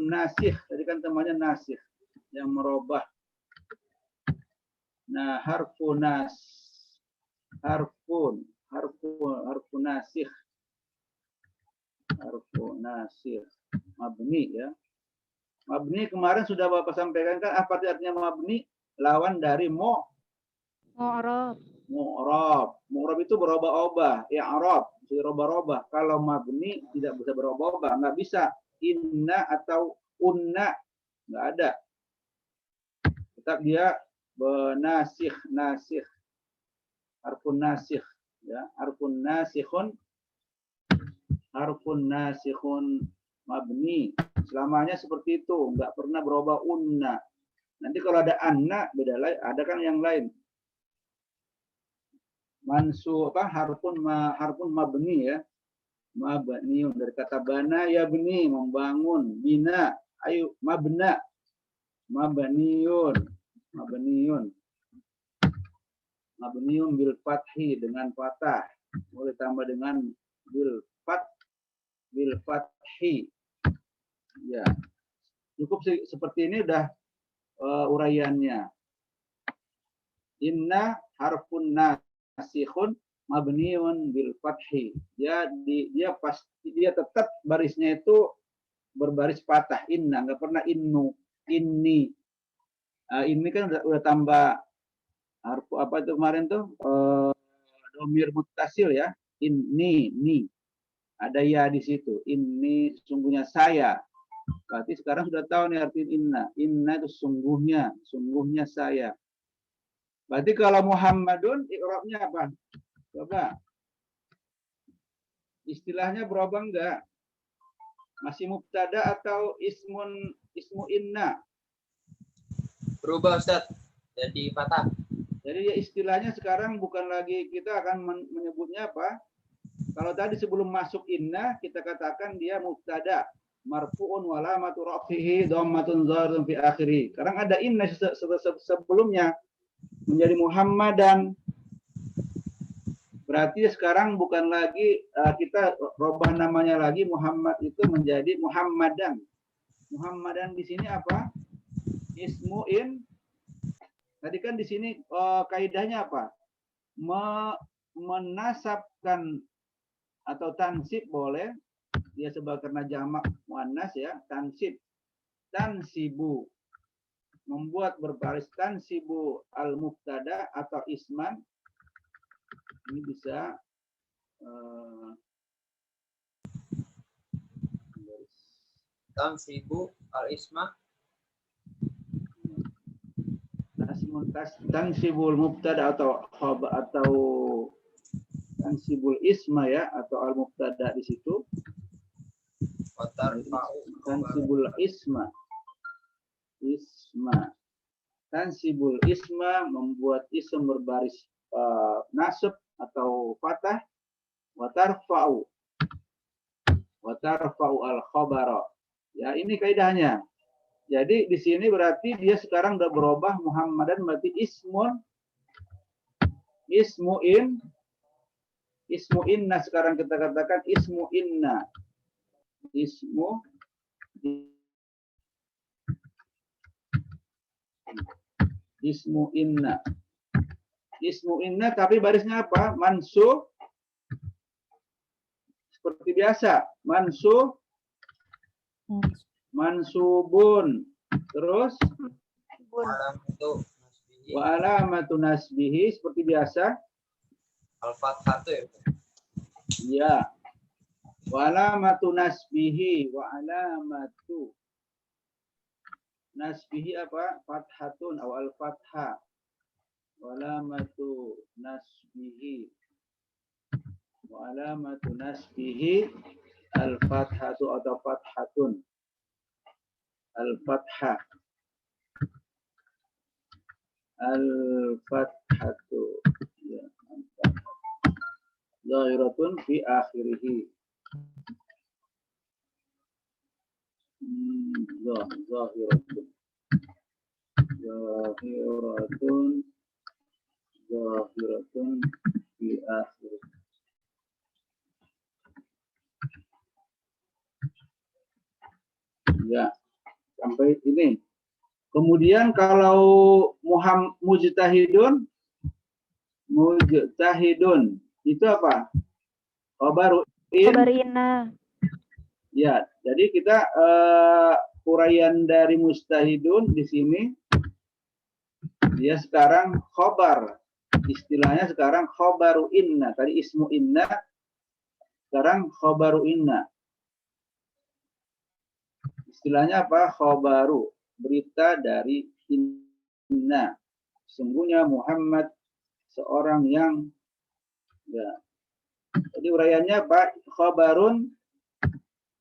nasikh. Tadi kan temannya nasikh yang merubah. Nah, harfun nasikh. Harfun nasikh. Mabni ya. Mabni kemarin sudah Bapak sampaikan kan apa artinya mabni? Lawan dari Mu'rab. Mu'rab itu berubah-ubah. I'rab, berubah-ubah. Kalau mabni tidak bisa berubah-ubah, nggak bisa. Inna atau unna nggak ada. Tetap dia nasikh. Harfun nasikh ya. Harfun nasikhun mabni. Selamanya seperti itu, nggak pernah berubah unna. Nanti kalau ada anna beda lain, ada kan yang lain. Harfun mabni ya. Mabni dari kata bana ya bni, membangun, bina, ayo mabna. Mabniun bil fathi dengan fathah. Boleh tambah dengan bil fathi. Ya, cukup seperti ini udah uraiannya. Inna harfun nasikhun mabniun bil fathi. Dia tetap barisnya itu berbaris patah. Inna, nggak pernah innu, inni. Ini kan udah tambah harf apa itu kemarin tuh domir muttasil ya. Ini ada ya di situ. Ini sesungguhnya saya. Berarti sekarang sudah tahu nih arti inna. Inna itu sungguhnya saya. Berarti kalau Muhammadun i'rabnya apa? Coba. Istilahnya berubah enggak? Masih mubtada atau ismu inna? Berubah Ustaz. Jadi patah. Jadi ya istilahnya sekarang bukan lagi kita akan menyebutnya apa? Kalau tadi sebelum masuk inna kita katakan dia mubtada. Marfu'un wa alamatu raf'ihi dhammatun zahiratun fi akhirih. Sekarang ada inna sebelumnya menjadi Muhammadan. Berarti sekarang bukan lagi kita robah namanya lagi Muhammad itu menjadi Muhammadan. Muhammadan di sini apa? Ismu'in. Tadi kan di sini kaidahnya apa? Menasabkan atau tansib boleh. Dia sebagai karena jamak muannas ya, tansibu membuat berbaris tansibu al mubtada atau isman. Ini bisa Tansibu al isma. Tansibul mubtada atau tansibul isma ya, atau al mubtada di situ. Watarfa'u Tansibul isma. Tansibul isma membuat ism berbaris nasab atau fathah. Watarfa'u al khabara. Ya, ini kaidahnya. Jadi di sini berarti dia sekarang udah berubah Muhammadan berarti ismu inna, sekarang kita katakan ismu inna. Ismu inna tapi barisnya apa? Seperti biasa, mansubun. Terus wa alamatu nasbihi seperti biasa. Al-Fathah ya. Ya. Wa alamatu nasbihi apa? Fathatun atau al-fathah. Wa alamatu nasbihi al-fathatu atau fathatun. Al-fathah. Al-fathatu. Ya, zahiratun fi akhirih. Zahiratun fi akhirih. Ya, sampai ini. Kemudian kalau mujtahidun itu apa? Khabaru Inna. Ya, jadi kita uraian dari mujtahidun di sini dia sekarang khabar. Istilahnya sekarang khabaru inna. Tadi ismu inna, sekarang khabaru inna. Istilahnya apa? Khabaru, berita dari inna. Sungguhnya Muhammad seorang yang ya. Jadi uraiannya apa? Khabarun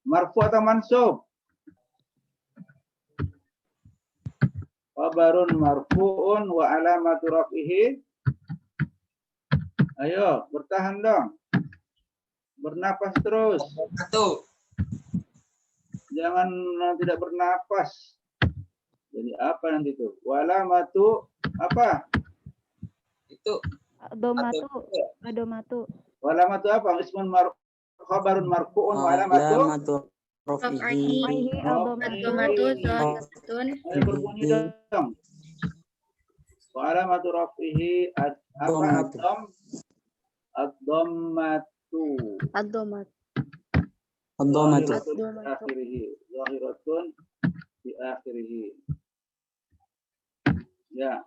marfu atau mansub? Khabarun marfu'un wa alamatu raf'ihi. Ayo, bertahan dong. Bernapas terus. Jangan tidak bernapas. Jadi apa nanti itu? Wa alamatu apa? Itu Adomatu. Wa alamatu apa? Ismun khabarun marfu'un wa alamatu Raf'ihi. Adomatu. Ayo berbunyi dong. Wa alamatu raf'ihi apa? Ad-dhammatu. Zahiratun fi akhirih. Ya.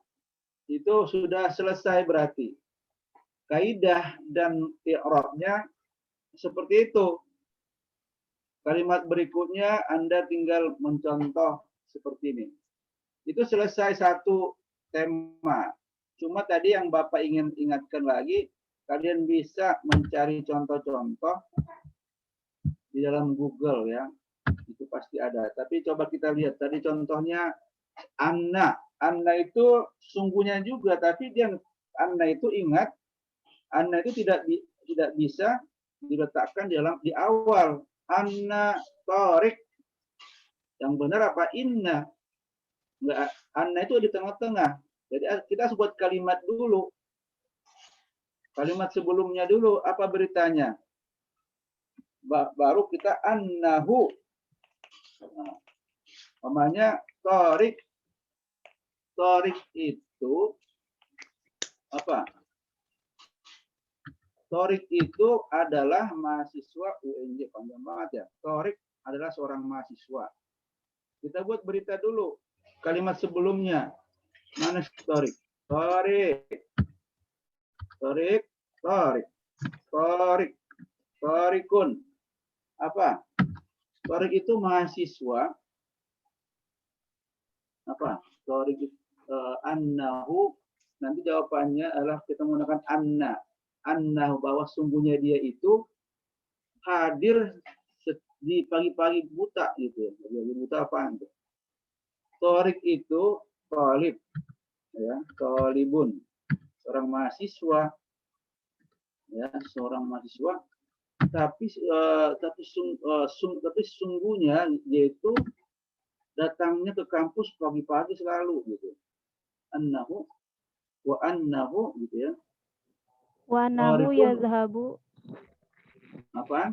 Itu sudah selesai berarti. Kaidah dan i'rabnya seperti itu. Kalimat berikutnya Anda tinggal mencontoh seperti ini. Itu selesai satu tema. Cuma tadi yang Bapak ingin ingatkan lagi, kalian bisa mencari contoh-contoh di dalam Google ya. Itu pasti ada. Tapi coba kita lihat tadi contohnya anna. Anna itu sungguhnya juga, tapi dia anna itu ingat, anna itu tidak bisa diletakkan di awal. Anna tarik. Yang benar apa? Inna. Enggak, anna itu di tengah-tengah. Jadi kita sebut kalimat dulu. Kalimat sebelumnya dulu apa beritanya? Baru kita annahu. Namanya tarik. Tarik itu apa? Tarik itu adalah mahasiswa UNJ, panjang banget ya. Tarik adalah seorang mahasiswa. Kita buat berita dulu. Kalimat sebelumnya. Mana Tarik? Tarik. Tarik. Tarik. Tarik. Tarikun. Apa? Tarik itu mahasiswa. Apa? Tarik annahu. Nanti jawabannya adalah kita menggunakan anna. Annahu, bahwa sungguhnya dia itu hadir di pagi-pagi buta gitu ya. Pagi buta apaan tuh? Torik itu tolib, ya, tolibun, seorang mahasiswa, ya, seorang mahasiswa. Tapi sesungguhnya yaitu datangnya ke kampus pagi-pagi selalu gitu. Annahu wa annahu gitu ya. Wa nahu Torikun yazhabu. apa?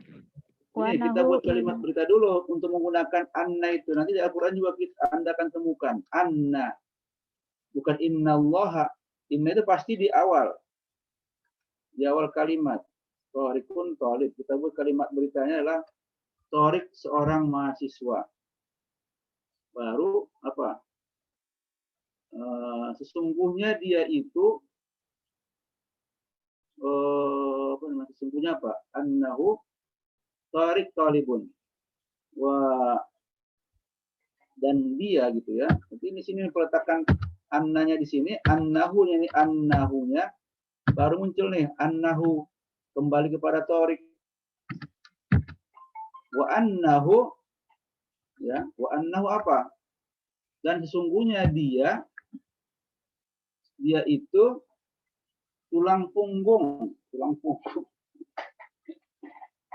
Wa Ini kita nahu buat kalimat berita dulu untuk menggunakan anna itu. Nanti di Al-Quran juga Anda akan temukan anna. Bukan innallaha. Inna itu pasti di awal. Di awal kalimat. Torikun tolib. Kita buat kalimat beritanya adalah torik seorang mahasiswa. Baru apa? Sesungguhnya dia itu sesungguhnya apa? Annahu tarik talibun. Wah, dan dia gitu ya. Jadi di sini peletakan annanya di sini, annahu ini annahunya baru muncul nih annahu kembali kepada tarik. Wa annahu ya, wa annahu apa? Dan sesungguhnya dia itu tulang punggung.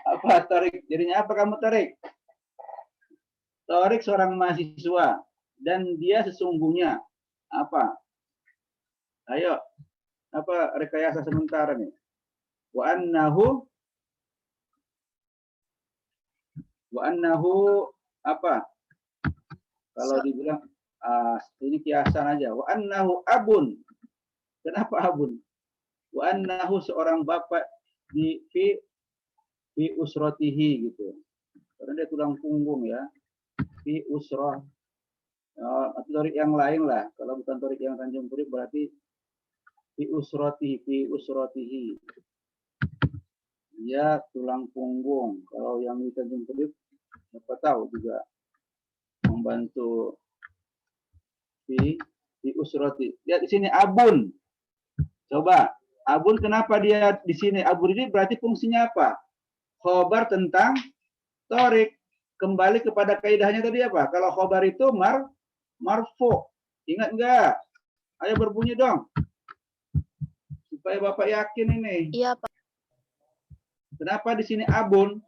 Apa tarik? Jadinya apa kamu tarik? Tarik seorang mahasiswa dan dia sesungguhnya apa? Ayo, apa rekayasa sementara nih? Wa annahu apa? Kalau dibilang ini kiasan aja. Wa annahu abun. Kenapa abun? Wa annahu seorang bapak fi usratihi gitu. Karena dia tulang punggung ya. Fi usrah. Atau torik yang lain lah. Kalau bukan torik yang Tanjung Priok berarti fi usratihi. Dia tulang punggung. Kalau yang di Tanjung Priok siapa tahu juga membantu fi usrati. Lihat di sini abun. Coba, abun kenapa dia di sini? Abun ini berarti fungsinya apa? Khobar tentang torik. Kembali kepada kaidahnya tadi apa? Kalau khobar itu marfu. Ingat enggak? Ayo berbunyi dong. Supaya Bapak yakin ini. Iya, Pak. Kenapa di sini abun?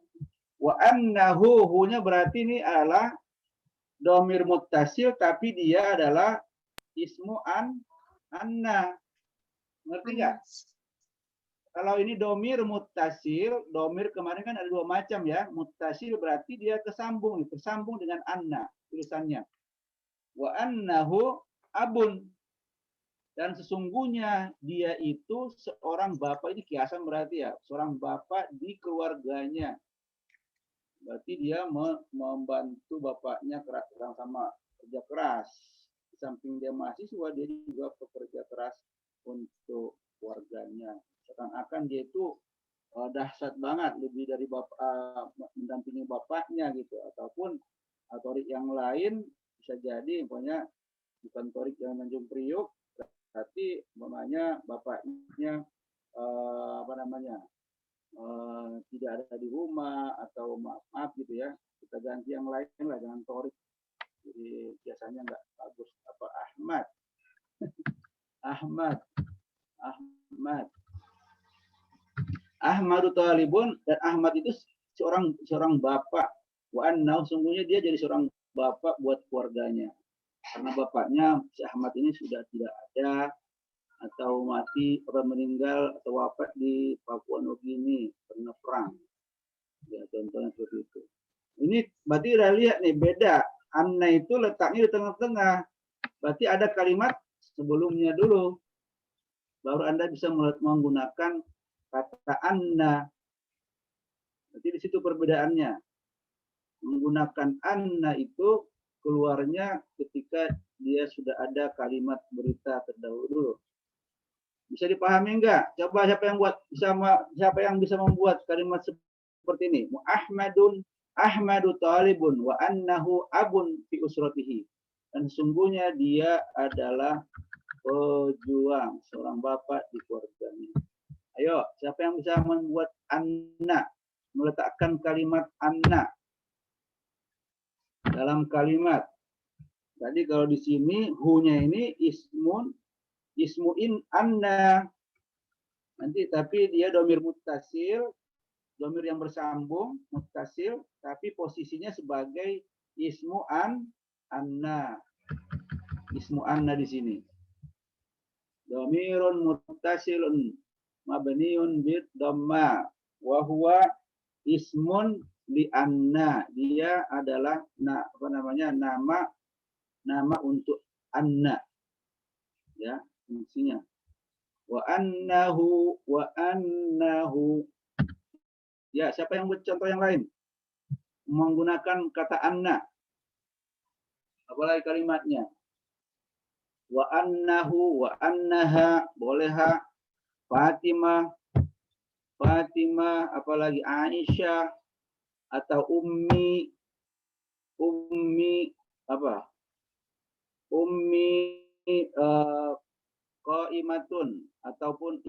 Wa annahu, hu-nya berarti ini adalah domir muttasil tapi dia adalah ismu anna. Ngerti nggak? Kalau ini domir muttasil, domir kemarin kan ada dua macam ya. Muttasil berarti dia tersambung dengan anna tulisannya. Wa annahu abun. Dan sesungguhnya dia itu seorang bapak, ini kiasan berarti ya, seorang bapak di keluarganya. Berarti dia membantu bapaknya sama kerja keras. Di samping dia mahasiswa, dia juga pekerja keras untuk keluarganya. Seakan-akan dia itu dahsyat banget, lebih dari bapak, mendampingi bapaknya gitu. Ataupun torik yang lain bisa jadi, pokoknya bukan torik yang Tanjung Priok, tapi namanya bapaknya tidak ada di rumah atau maaf gitu ya, kita ganti yang lain lah, jangan torik. Jadi biasanya nggak bagus. Apa Ahmadu talibun, dan Ahmad itu seorang bapak. Wa annahu, sungguhnya dia jadi seorang bapak buat keluarganya. Karena bapaknya si Ahmad ini sudah tidak ada atau mati atau meninggal atau wafat di Papua Nugini karena perang. Ya, contohnya seperti itu. Ini berarti udah lihat nih, beda. Anna itu letaknya di tengah-tengah. Berarti ada kalimat sebelumnya dulu. Baru Anda bisa menggunakan kata anna. Berarti di situ perbedaannya. Menggunakan anna itu keluarnya ketika dia sudah ada kalimat berita terdahulu. Bisa dipahami enggak? Coba siapa yang bisa membuat kalimat seperti ini? Ahmadu talibun wa annahu abun fi usratihi. Dan sesungguhnya dia adalah pejuang, seorang bapak di keluarganya. Ayo, siapa yang bisa membuat anna, meletakkan kalimat anna dalam kalimat. Tadi kalau di sini hu-nya ini ismuin anna. Nanti tapi dia domir muttasil, domir yang bersambung, muttasil, tapi posisinya sebagai ismu anna. Ismu anna di sini. Domirun muttasilun mabniun bid dhamma wa huwa ismun li anna. Dia adalah nama untuk anna. Ya, fungsinya. Wa annahu. Ya, siapa yang buat contoh yang lain? Menggunakan kata anna. Apalagi kalimatnya? Wa annahu, wa annaha, boleh ha. Fatimah, apalagi Aisyah, atau ummi apa? Ummi qaimatun ataupun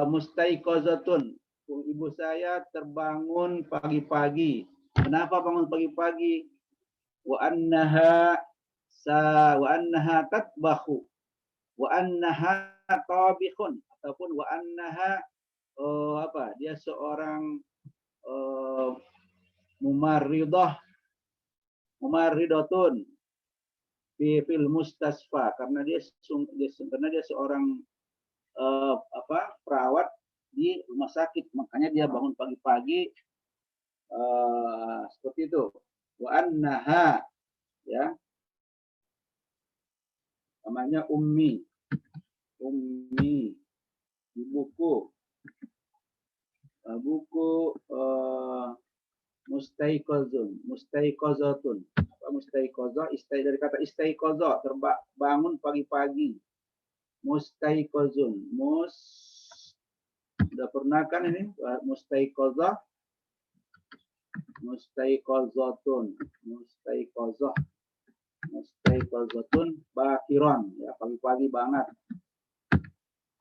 mustaiqazatun. Ibu saya terbangun pagi-pagi. Kenapa bangun pagi-pagi? Wa annaha tatbahu. Wa annaha tabikhun ataupun wa annaha dia seorang mumarridatun fil mustasfa, karena dia seorang perawat di rumah sakit, makanya dia bangun pagi-pagi seperti itu. Wa annaha, ya, namanya ummi di buku mustaiqazatun. Mustaiqazah dari kata istaiqazah, bangun pagi-pagi. Mustaiqazun, sudah pernah kan ini mustaiqazah, mustaiqazatun, bakiron, ya, pagi-pagi banget.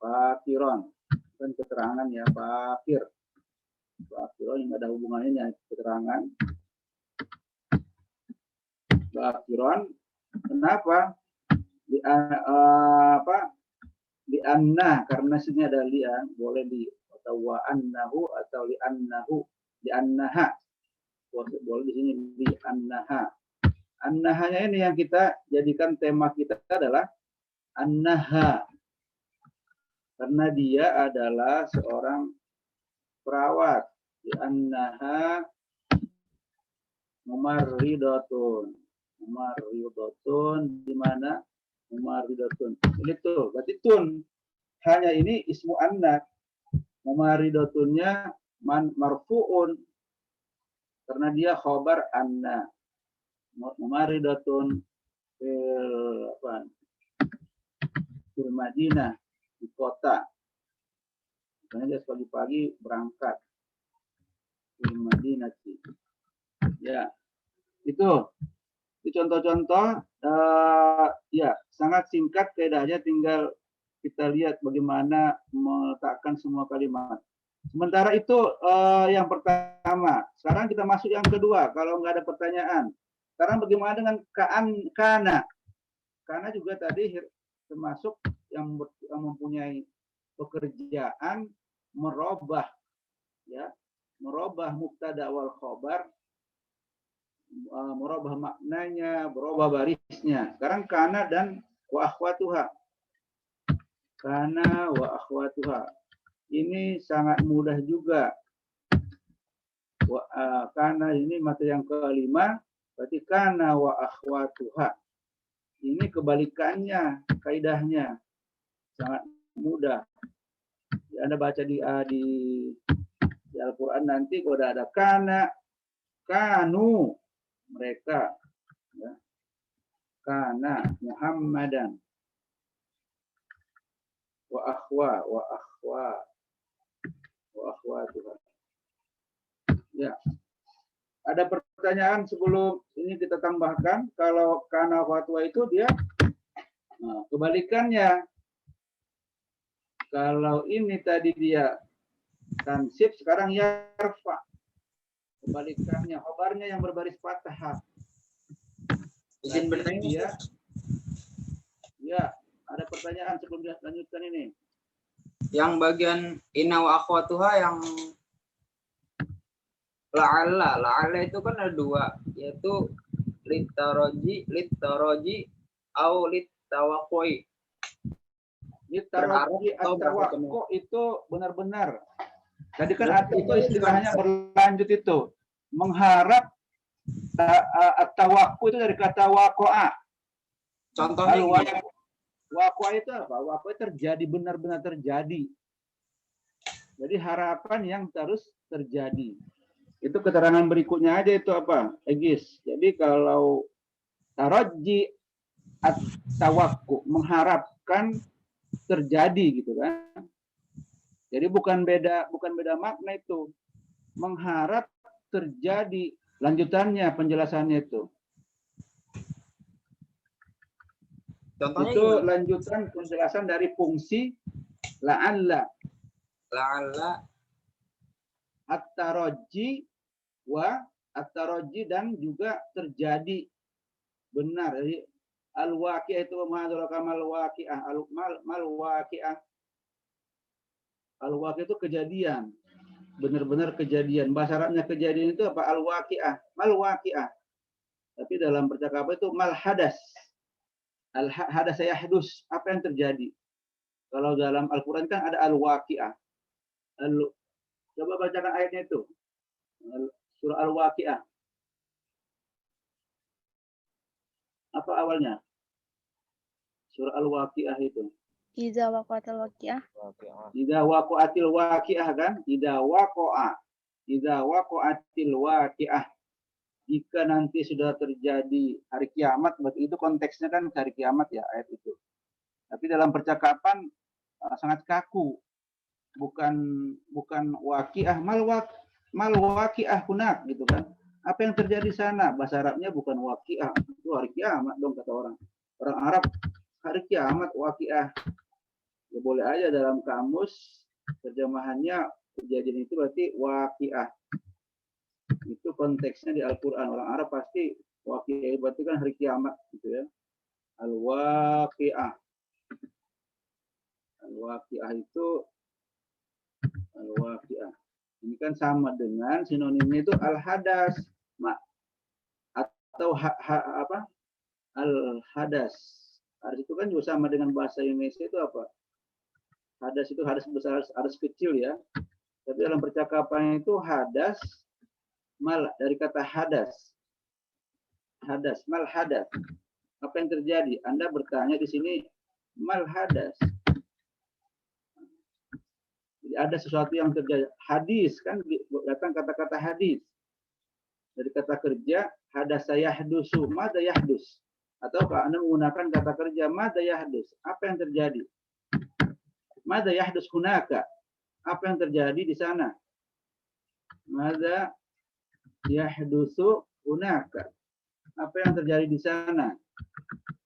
Bakiron kan keterangan, ya, bakiron yang ada hubungannya dengan keterangan. Bakiron, kenapa? Di anna, karena sini ada lian, boleh di atau wa annahu atau li annahu, di annaha, boleh di sini di annaha. Annahanya ini yang kita jadikan tema kita adalah annaha, karena dia adalah seorang perawat. Di annaha mumarridatun. Di mana mumarridatun? Ini tuh, berarti tun. Hanya ini ismu anna. Mumarridatunnya marfu'un, karena dia khobar anna. Mumarridatun fil Madinah, di kota. Karena dia pagi-pagi berangkat fil Madinah. Ya, itu contoh-contoh, ya, sangat singkat kaidahnya, tinggal kita lihat bagaimana meletakkan semua kalimat. Sementara itu yang pertama. Sekarang kita masuk yang kedua, kalau nggak ada pertanyaan. Sekarang bagaimana dengan kana? Kana juga tadi termasuk yang mempunyai pekerjaan merubah, ya, merubah mubtada wal khobar, merubah maknanya, berubah barisnya. Sekarang kana dan wa akhwatuha. Kana wa akhwatuha. Ini sangat mudah juga. Kana ini materi yang kelima, berarti kana wa akhwatuha. Ini kebalikannya, kaidahnya. Sangat mudah. Anda baca di Al-Quran nanti, kalau ada kana, kanu, mereka, ya. Kana Muhammadan wa akhwatuha. Ya. Ada pertanyaan sebelum ini kita tambahkan, kalau kana akhwatuha itu dia kebalikannya. Kalau ini tadi dia tansib, sekarang yarfa. Kebalikannya, khobarnya yang berbaris fathah. Izin bertanya. Dia, ya, ada pertanyaan sebelum lanjutkan ini. Yang bagian inna wa akhwatuha yang la'alla itu kan ada dua, yaitu litaroji au litawakoi. Litaraji Berharap atau at-tawaqqu itu benar-benar. Tadi kan Berarti itu itu istilahnya kan- berlanjut itu. Mengharap at-tawaqqu itu dari kata waqa'a. Contohnya gimana? Waqa'a itu apa? Waqa'a terjadi, benar-benar terjadi. Jadi harapan yang terus terjadi. Itu keterangan berikutnya aja itu apa? Egis. Jadi kalau taraji at-tawaqqu mengharapkan terjadi gitu kan. Jadi bukan beda makna itu. Mengharap terjadi lanjutannya penjelasannya itu. Contohnya Itu gimana? lanjutan penjelasan dari fungsi la'alla La'alla at-taraji dan juga terjadi benar. Jadi al-waqi'ah itu ma'adzalaka mal-waqi'ah. Mal-waqi'ah. Al-waqi'ah itu kejadian. Benar-benar kejadian. Bahasa Arabnya kejadian itu apa? Al-waqi'ah. Mal-waqi'ah. Tapi dalam percakapan itu mal-hadas. Al-hadas yahdus. Apa yang terjadi? Kalau dalam Al-Quran kan ada al-waqi'ah. Coba bacakan ayatnya itu. Surah Al-Waqi'ah. Apa awalnya? Surah Al-Waqi'ah itu. Iza waqatil waqi'ah. Idza waqa'atil waqi'ah kan? Idza waqa'atil waqi'ah. Jika nanti sudah terjadi hari kiamat, berarti itu konteksnya kan hari kiamat ya ayat itu. Tapi dalam percakapan sangat kaku. Bukan waqi'ah, mal waqi'ah hunak gitu kan. Apa yang terjadi sana? Bahasa Arabnya bukan waqi'ah, itu hari kiamat dong kata orang. Orang Arab hari kiamat waqi'ah. Ya boleh aja dalam kamus terjemahannya kejadian itu berarti waqi'ah. Itu konteksnya di Al-Qur'an. Orang Arab pasti waqi'ah berarti kan hari kiamat gitu ya. Al-waqi'ah. Al-waqi'ah itu al-waqi'ah. Ini kan sama dengan sinonimnya itu al-hadas atau apa? Al-hadas. Hadas itu kan juga sama dengan bahasa Indonesia itu apa? Hadas itu hadas besar, hadas kecil ya. Tapi dalam percakapan itu hadas mal dari kata hadas. Hadas, mal hadas. Apa yang terjadi? Anda bertanya di sini mal hadas. Jadi ada sesuatu yang terjadi. Hadis kan datang kata-kata hadis. Dari kata kerja hadasa yahdusu, mada yahdus. Atau kalau Anda menggunakan kata kerja mada yahdus, apa yang terjadi? Mada yahdus hunaka. Apa yang terjadi di sana? Mada yahdusu hunaka. Apa yang terjadi di sana?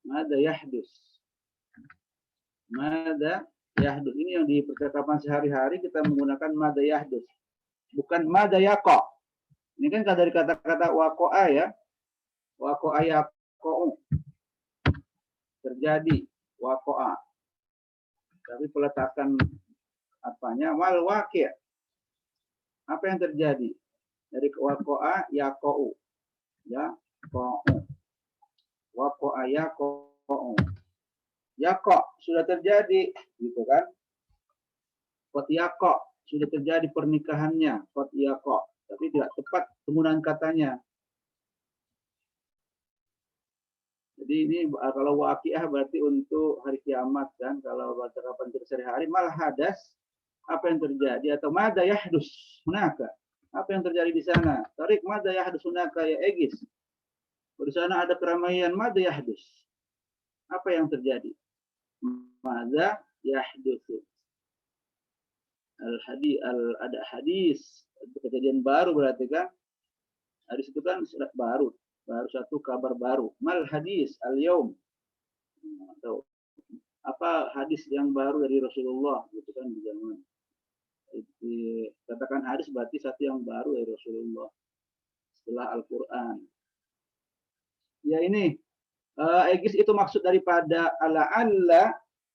Mada yahdus. Mada yahdus. Ini yang di percakapan sehari-hari kita menggunakan mada yahdus. Bukan mada yaqa. Ini kan dari kata-kata waqa'a ya. Waqa'a yaqa'u. Terjadi waqa'a. Tapi peletakan apanya? Wal waqi'. Apa yang terjadi? Dari waqa'a yaqa'u. Ya, qa'u. Waqa'a yaqa'u. Yaqa sudah terjadi, gitu kan? Qad yaqa sudah terjadi pernikahannya, qad yaqa. Tapi tidak tepat penggunaan katanya. Jadi ini kalau waqi'ah berarti untuk hari kiamat kan. Kalau percakapan kita sehari-hari malah hadas apa yang terjadi atau mada yahdus hunaka. Apa yang terjadi di sana? Tarik mada yahdus hunaka ya Egis. Di sana ada keramaian mada yahdus. Apa yang terjadi? Mada yahdusu. Ada hadis kejadian baru berarti kan. Hadis itu kan baru satu kabar baru. Mal hadis al-yaum. Atau apa hadis yang baru dari Rasulullah gitu kan di zaman. Katakan hadis berarti satu yang baru dari Rasulullah setelah Al-Qur'an. Ya ini Egis itu maksud daripada ala.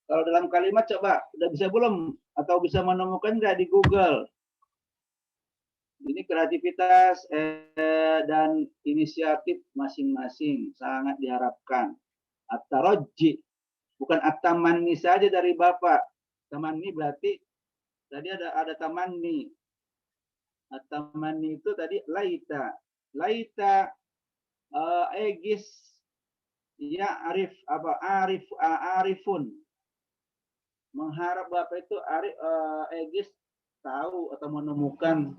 Kalau dalam kalimat coba, udah bisa belum? Atau bisa menemukan nggak di Google? Ini kreativitas dan inisiatif masing-masing sangat diharapkan. At-tarajji, bukan at-tamanni saja dari Bapak. Tamanni berarti tadi ada tamanni. At-tamanni itu tadi laita. Laita egis ya arifun. Mengharap Bapak itu egis tahu atau menemukan.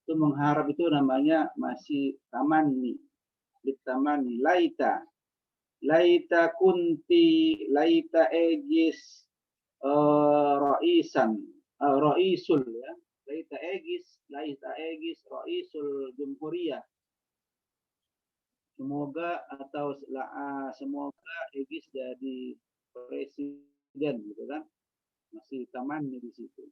Itu mengharap itu namanya masih tamanni. Ditamani laita kunti laita egis raisul ya, laita egis raisul jumhuriyah. Semoga egis jadi presiden gitu kan, masih tamanni di situ.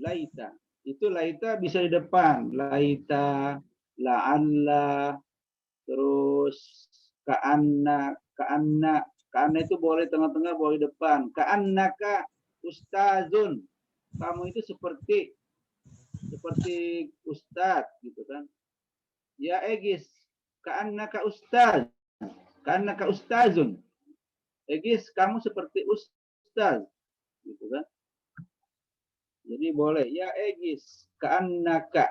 Laita itu laita bisa di depan, laita, la'alla, terus ka'anna itu boleh tengah-tengah, boleh depan. Ka'annaka ustazun, kamu itu seperti ustaz gitu kan. Ya Egis, ka'annaka ustazun. Egis, kamu seperti ustaz gitu kan. Jadi boleh ya Egis, ka'annaka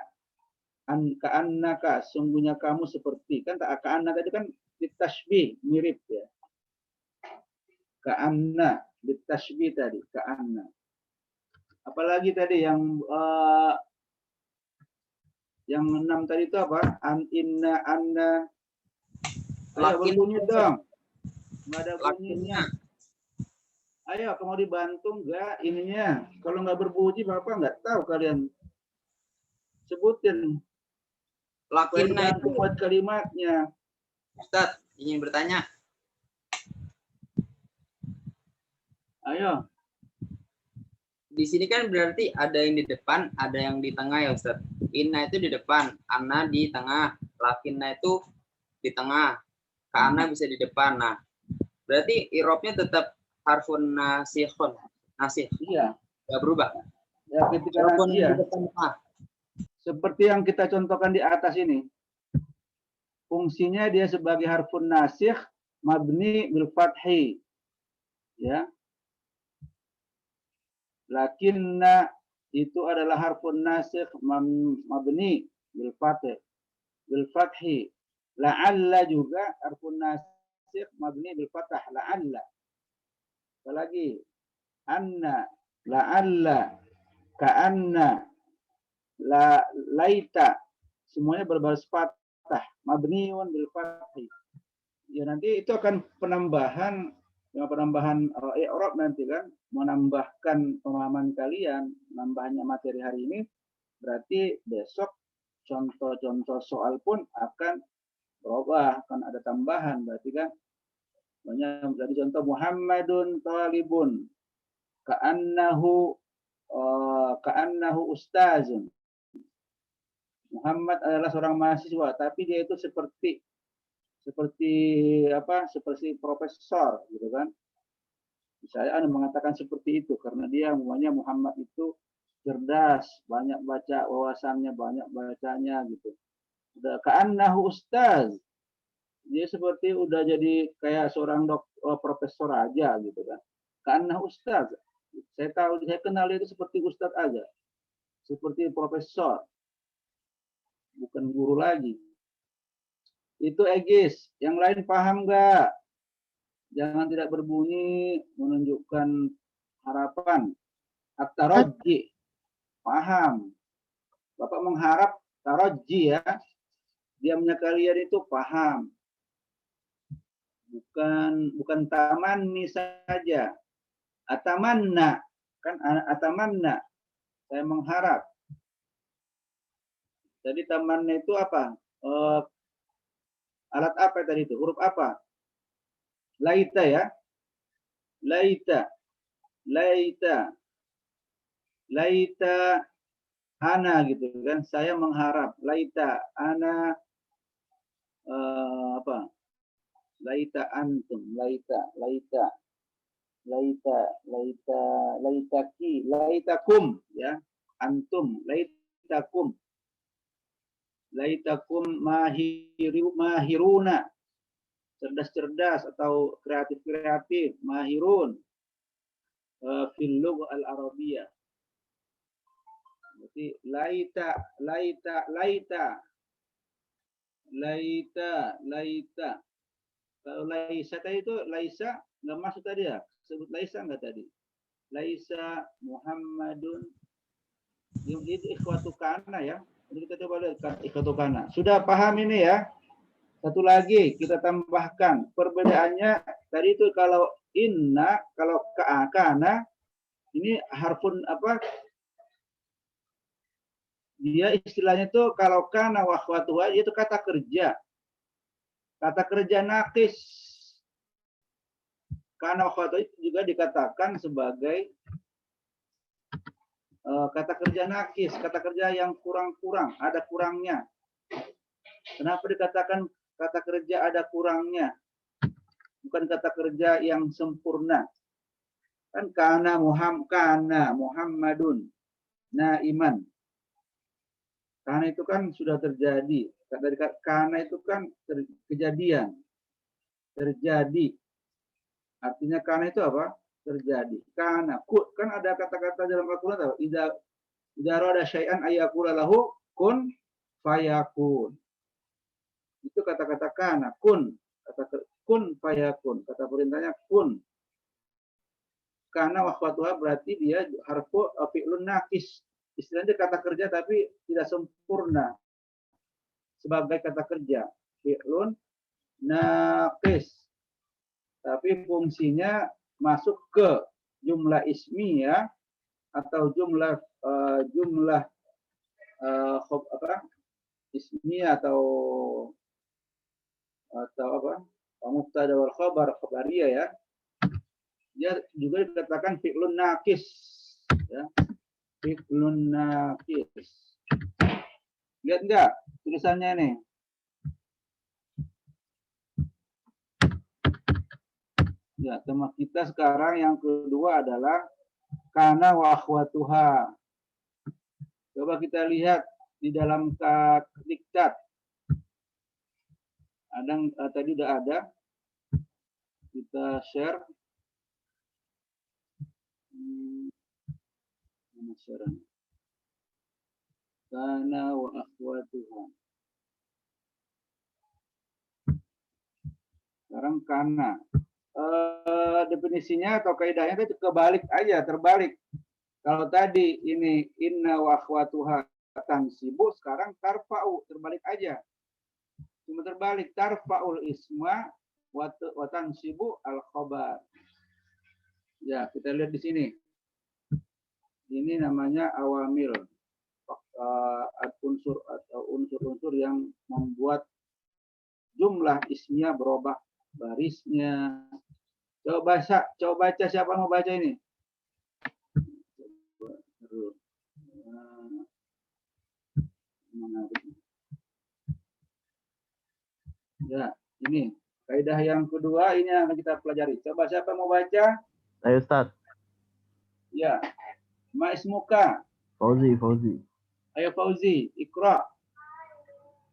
sungguhnya kamu seperti, kan ka'anna tadi kan ditashbih, mirip ya. Ka'anna ditashbih tadi, ka'anna. Apalagi tadi yang 6 tadi itu apa? Inna, anna. Ayo berbunyi dong. Nggak ada bunyinya. Ayo, mau dibantu enggak ininya? Kalau nggak berbunyi, Bapak nggak tahu kalian. Sebutin. Lakinna itu buat kalimatnya. Ustaz, ingin bertanya. Ayo. Di sini kan berarti ada yang di depan, ada yang di tengah ya Ustaz. Inna itu di depan, anna di tengah, lakinna itu di tengah, karena bisa di depan. Nah, berarti irobnya tetap harfun nasihun, nasih. Iya. Nggak berubah. Ya, ketika Walaupun iya. di depan tengah. Seperti yang kita contohkan di atas ini. Fungsinya dia sebagai harfun nasikh mabni bil fathi. Ya. Lakinna itu adalah harfun nasikh mabni bil fathi. La'alla juga harfun nasikh mabni bil fathah, la'alla. Apalagi anna, la'alla, ka'anna, laita, semuanya berbaris fathah, mabniun bil fathi. Ya nanti itu akan penambahan i'rab nanti kan, menambahkan pemahaman kalian, menambahnya materi hari ini, berarti besok contoh-contoh soal pun akan berubah, akan ada tambahan, berarti kan. Banyak dari contoh Muhammadun talibun, ka'annahu ustazun. Muhammad adalah seorang mahasiswa, tapi dia itu seperti profesor gitu kan. Saya mengatakan seperti itu karena dia umumnya Muhammad itu cerdas, banyak baca, wawasannya banyak bacanya gitu. Udah ka'annahu ustaz. Dia seperti udah jadi kayak seorang profesor aja gitu kan. Ka'annahu ustaz. Saya kenal dia itu seperti ustaz aja. Seperti profesor. Bukan guru lagi. Itu Egis. Yang lain paham nggak? Jangan tidak berbunyi menunjukkan harapan. At-tarajji. Paham. Bapak mengharap tarajji ya. Diamnya kalian itu paham. Bukan tamanni saja. Atamanna. Kan atamanna. Saya mengharap. Jadi tamanna itu apa? Alat apa tadi itu? Huruf apa? Laita ya. Laita. Ana gitu kan. Saya mengharap. Laita. Ana Laita antum, laitaki, laitakum, ya. Antum, laitakum mahiruna, cerdas-cerdas atau kreatif-kreatif, mahirun, fil lugha al-arabiyyah. Berarti laita. Kalau laisa tadi itu laisa nggak masuk tadi ya? Sebut laisa nggak tadi? Laisa Muhammadun. Itu ikhwatu kana ya. Jadi kita coba lihat ikhwatu kana. Sudah paham ini ya? Satu lagi kita tambahkan perbedaannya tadi itu kalau inna, kalau kana ini harfun apa? Dia istilahnya tuh kalau kana wa akhwatuha itu kata kerja. Kata kerja nakis. Kana wa akhwatuha itu juga dikatakan sebagai kata kerja nakis, kata kerja yang kurang-kurang, ada kurangnya. Kenapa dikatakan kata kerja ada kurangnya? Bukan kata kerja yang sempurna. Kan kana Muhammadun naiman. Karena itu kan sudah terjadi. Karena itu kan kejadian. Terjadi. Artinya karena itu apa? Terjadi. Karena kan ada kata-kata dalam Al-Qur'an apa? Idza rada syai'an ayyakula lahu kun fayakun. Itu kata-kata kana, kun. Kata kun fayakun. Kata perintahnya kun. Karena wakhwatuha berarti dia harfu fi'lun nakis. Istilahnya kata kerja tapi tidak sempurna sebagai kata kerja, fi'lun naqis, tapi fungsinya masuk ke jumlah ismiyah atau jumlah ismiyah atau apa mubtada wal khabariyah ya. Dia juga dikatakan fi'lun naqis ya. Fi'lun naqis. Lihat enggak tulisannya ini? Ya, tema kita sekarang yang kedua adalah kana wa akhwatuha. Coba kita lihat di dalam diktat. Tadi udah ada. Kita share. Kana wa akhwatuha. Sekarang kana. Definisinya atau kaidahnya itu kebalik aja, terbalik. Kalau tadi ini inna wa akhwatuha tansibu, sekarang tarfa'u, terbalik aja. Cuma terbalik, tarfa'ul isma wa tansibu al khabar. Ya, kita lihat di sini. Ini namanya awamil. Unsur atau unsur-unsur yang membuat jumlah ismiyah berubah barisnya. Coba baca, siapa mau baca ini? Ya, ini kaidah yang kedua ini yang akan kita pelajari. Coba siapa mau baca? Ayo Ustaz. Ya. Ma ismuka? Fauzi. Ayo Fauzi, Iqra.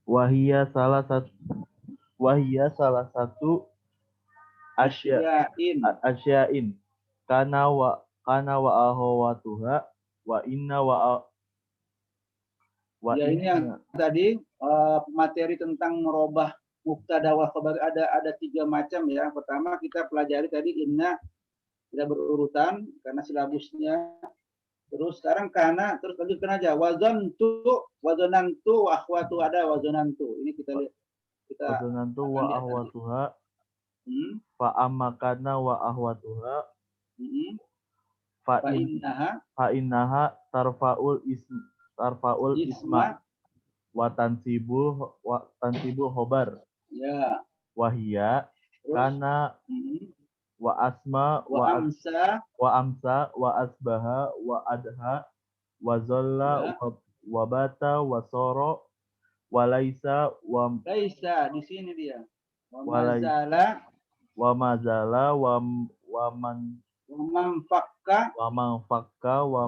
Wahia salah satu asyain. Kana wa akhwatuha wa inna wa ya, ini yang tadi materi tentang merubah mubtada wa khabar ada 3 macam ya. Pertama kita pelajari tadi inna tidak berurutan karena silabusnya. Terus sekarang kana, terus lanjutkan aja wazanantu wa akhwatu ada wazanantu. Ini kita lihat. wazanantu wa akhwatuha fa amma kana wa akhwatuha fa innaha tarfa'ul isma wa tansibu khobar. Ya. Wahia kana wa asma wa amsa wa asbaha wa adha wa zalla wa bata wa soro wa laisa wa laisa di sini dia. Wa Walai- mazala wa mazala wa man fakka wa man fakka wa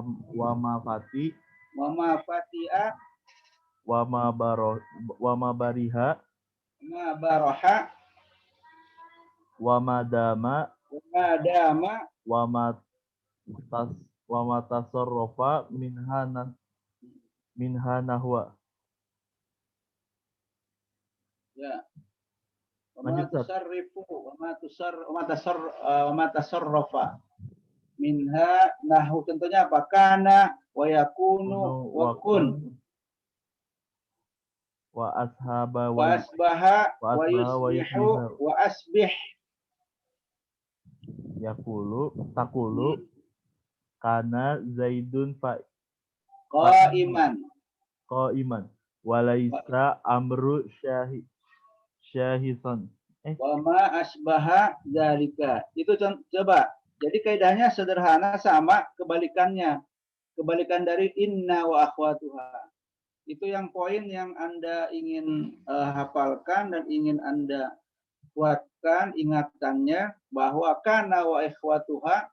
ma fati wa ma fati'a wa ma bariha ma baraha wa ma dama wa ma dama wa ma tasarrafa minha nahwa. ya. Wa ma Lanjut, Ustaz. tusarrifu wa ma tasarrafa minha nahu, contohnya apa? Kana wa yakunu wa kun wa ashaba wa asbaha wa wa asbaha wa yusbihu yusbihu. wa asbih. Takulu kana zaidun Qaiman qaiman walaisa amru syahisan. wa ma asbaha dzalika. Itu coba. Jadi kaidahnya sederhana sama kebalikannya. Kebalikan dari inna wa akhwatuha. Itu yang poin yang Anda ingin hafalkan dan ingin Anda kuatkan ingatannya, bahwa kana wa ikhwatuha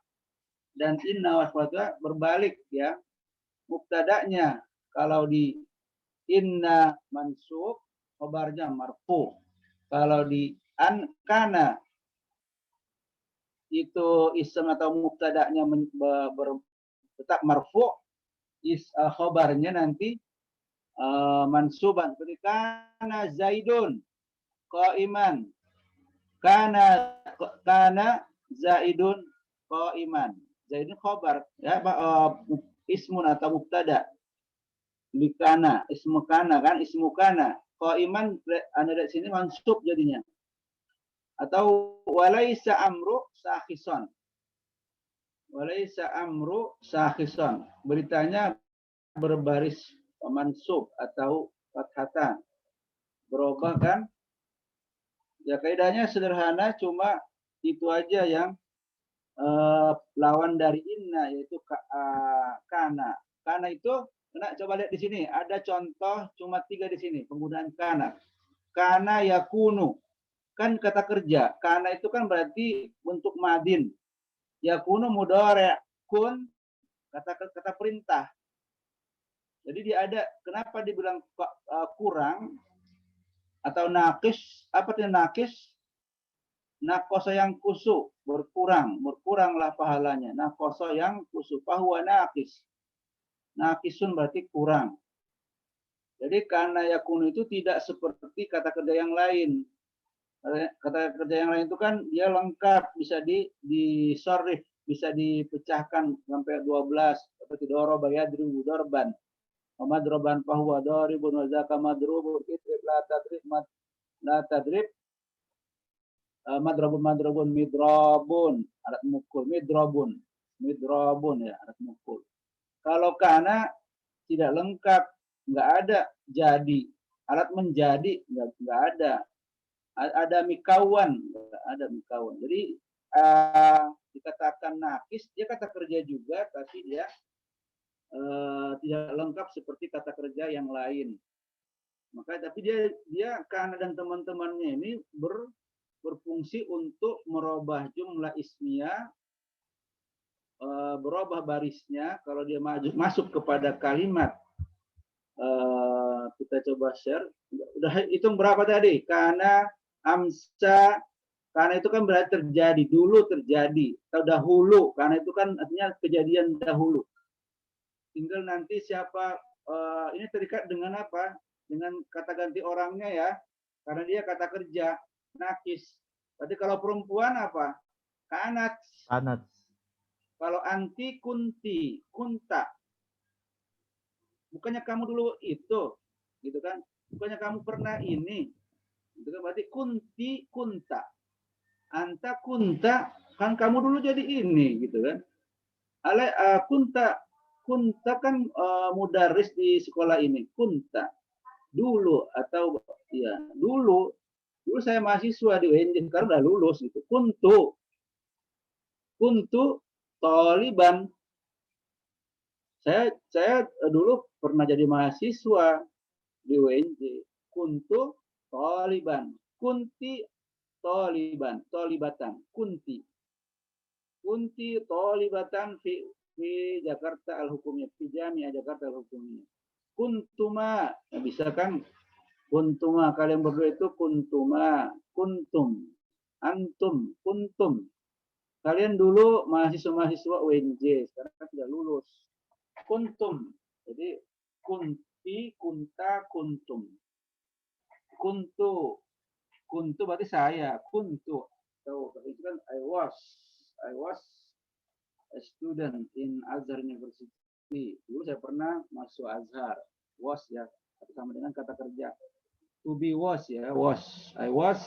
dan inna wa ikhwatuha berbalik ya. Mubtada'nya kalau di inna mansub, khabarnya marfu. Kalau di kana itu ism atau mubtada'nya tetap marfu, khabarnya nanti mansuban. Seperti kana zaidun qaiman, kana zaidun qaiman. Zaidun khabar ya, ismun atau mubtada. Likana ismu kana kan, ismu kana. Qaiman anda dari sini mansub jadinya. Atau walaisa amru sakhison. Walaisa amru sakhison. Beritanya berbaris mansub atau fathatan. Berubah kan? Ya kaidahnya sederhana, cuma itu aja yang lawan dari inna, yaitu kana. Kana itu, coba lihat di sini, ada contoh cuma 3 di sini penggunaan kana. Kana yakunu, kan kata kerja. Kana itu kan berarti untuk madin. Yakunu mudhari', kun kata perintah. Jadi dia ada, kenapa dibilang kurang atau nakis? Apa itu nakis? Nakoso yang kusu, berkuranglah pahalanya. Nakoso yang kusu, fahuwa nakis. Nakisun berarti kurang. Jadi karena yakunu itu tidak seperti kata kerja yang lain. Kata kerja yang lain itu kan dia lengkap, bisa disorif, bisa dipecahkan sampai 12. Seperti doroba yadribu dorban. Madroban fahuwa doribun wa zaka madrubun idrib la tadrib madrobun midrobun, alat mukul, midrobun ya, alat mukul. Kalau kana tidak lengkap, nggak ada jadi, alat menjadi nggak ada. Ada mikawan, nggak ada mikawan. Jadi dikatakan nakis, dia kata kerja juga, tapi dia tidak lengkap seperti kata kerja yang lain. Maka tapi dia kana dan teman-temannya ini berfungsi untuk merubah jumlah ismiyah, berubah barisnya. Kalau dia masuk kepada kalimat, kita coba share. Udah hitung berapa tadi? Kana, amsa, karena itu kan berarti terjadi, dulu terjadi, atau dahulu. Karena itu kan artinya kejadian dahulu. Tinggal nanti siapa, ini terikat dengan apa? Dengan kata ganti orangnya ya. Karena dia kata kerja. Nakis. Berarti kalau perempuan apa? Kanat. Kalau anti, kunti, kunta. Bukannya kamu dulu itu, gitu kan? Bukannya kamu pernah ini, gitu kan? Berarti kunti, kunta. Anta, kunta, kan kamu dulu jadi ini, gitu kan? Kunta kan mudaris di sekolah ini. Kunta. Dulu atau ya dulu saya mahasiswa di UNJ, sekarang udah lulus gitu. Kuntu taliban. Saya dulu pernah jadi mahasiswa di UNJ. Kuntu taliban. Kunti taliban, talibatan, kunti. Kunti talibatan fi Jakarta Al-Hukumiyah, fi Jami'ah Jakarta Al-Hukumiyah. Kuntuma, nah, bisa kan? Kuntuma, kalian berdua itu kuntuma, kuntum, antum, kuntum. Kalian dulu mahasiswa-mahasiswa UNJ, sekarang kan sudah lulus. Kuntum, jadi kunti, kunta, kuntum. Kuntu, kuntu berarti saya, kuntu. So, itu kan I was a student in Azhar University. Dulu saya pernah masuk Azhar. Was ya, sama dengan kata kerja. To be was ya, was. I was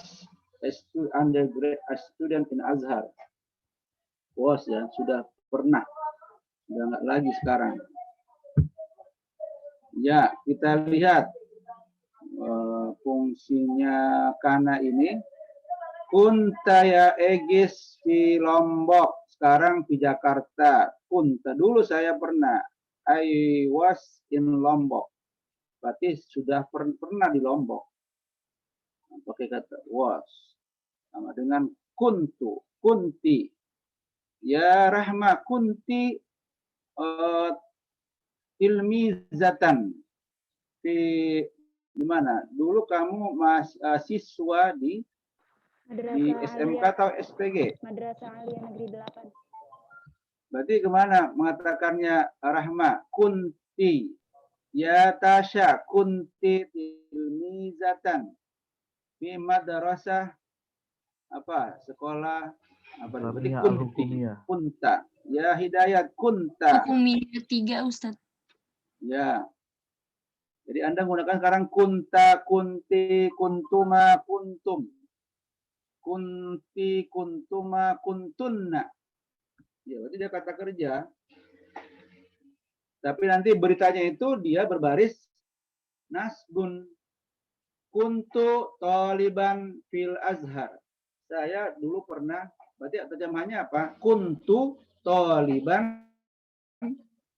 a student in Azhar. Was ya, sudah pernah. Sudah nggak lagi sekarang. Ya, kita lihat fungsinya kana ini. Kunta ya Egis di Lombok, sekarang di Jakarta. Kunta, dulu saya pernah. I was in Lombok. Berarti sudah pernah di Lombok. Pakai kata was. Sama dengan kuntu, kunti. Ya Rahma, kunti ilmizatan. Di mana? Dulu kamu siswa di SMK atau SPG? Madrasah Aliyah Negeri 8. Berarti kemana mengatakannya Rahma? Kunti. Ya Tasya, kunti tilmizatan. Fi madrasah apa? Sekolah apa? Berarti kunti. Kunta. Ya Hidayat, kunta. Hukumiyah 3, Ustaz. Ya. Jadi Anda menggunakan sekarang kunta, kunti, kuntuma, kuntum. Kunti, kuntuma, kuntunna. Ya, berarti dia kata kerja. Tapi nanti beritanya itu dia berbaris nasbun. Kuntu taliban fil Azhar. Saya dulu pernah, berarti terjemahannya apa? Kuntu taliban.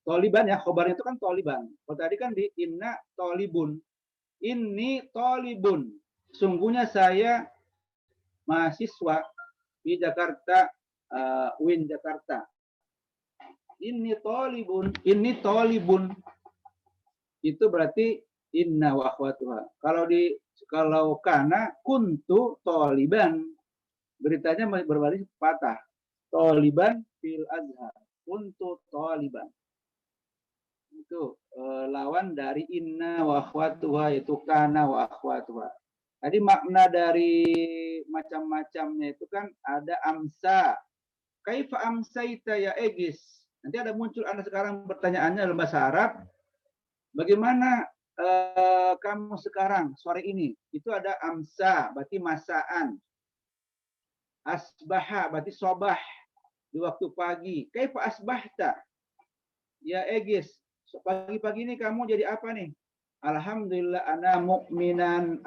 Taliban ya, khobarnya itu kan taliban. Kalau tadi kan di inna talibun. Ini talibun. Sungguhnya saya mahasiswa di Jakarta, UIN Jakarta. Ini talibun. Itu berarti inna wa akhwatuha. Kalau kana kuntu taliban. Beritanya berbaris patah. Taliban fil Azhar. Kuntu taliban. Itu lawan dari inna wa akhwatuha, itu kana wa akhwatuha. Tadi makna dari macam-macamnya itu kan ada amsa. Kaifa amsaita ya Egis? Nanti ada muncul Anda sekarang pertanyaannya dalam bahasa Arab. Bagaimana kamu sekarang sore ini? Itu ada amsa, berarti masaan. Asbaha, berarti sobah, di waktu pagi. Kaifa asbahta? Ya Egis, pagi-pagi ini kamu jadi apa nih? Alhamdulillah ana mu'minan,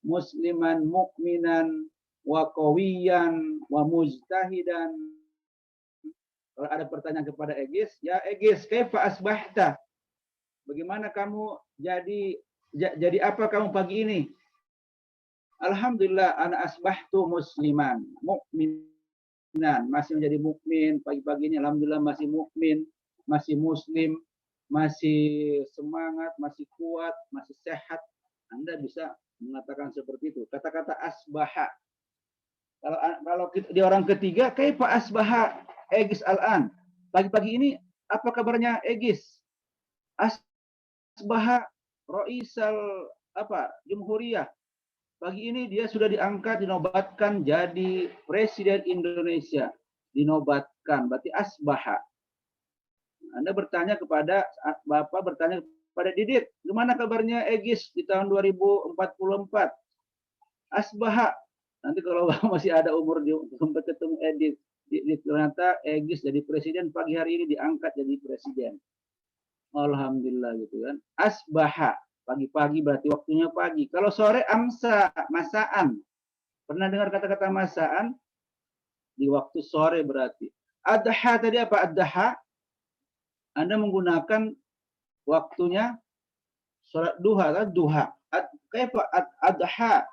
musliman, mu'minan, wa qawiyan, wa mujtahidan. Kalau ada pertanyaan kepada Egis, ya Egis, kaifa asbahta? Bagaimana kamu jadi apa kamu pagi ini? Alhamdulillah ana asbahtu musliman, mu'minan, masih menjadi mukmin pagi-pagi ini. Alhamdulillah masih mukmin, masih muslim, masih semangat, masih kuat, masih sehat. Anda bisa mengatakan seperti itu. Kata-kata asbaha. Kalau di orang ketiga, kaifa asbaha Egis al-an? Pagi-pagi ini apa kabarnya Egis? Asbaha Raisal Jumhuriyah. Pagi ini dia sudah diangkat, dinobatkan jadi Presiden Indonesia. Dinobatkan, berarti asbaha. Anda bertanya kepada Bapak, bertanya kepada Didit, gimana kabarnya Egis di tahun 2044? Asbaha. Nanti kalau masih ada umur sampai ketemu Edit, ternyata Egis jadi presiden, pagi hari ini diangkat jadi presiden. Alhamdulillah gitu kan. Asbaha, pagi-pagi berarti waktunya pagi. Kalau sore amsa, masaan. Pernah dengar kata-kata masaan? Di waktu sore berarti. Adha tadi apa? Adha. Anda menggunakan waktunya sholat duha kan? Duha. Kaifa adha?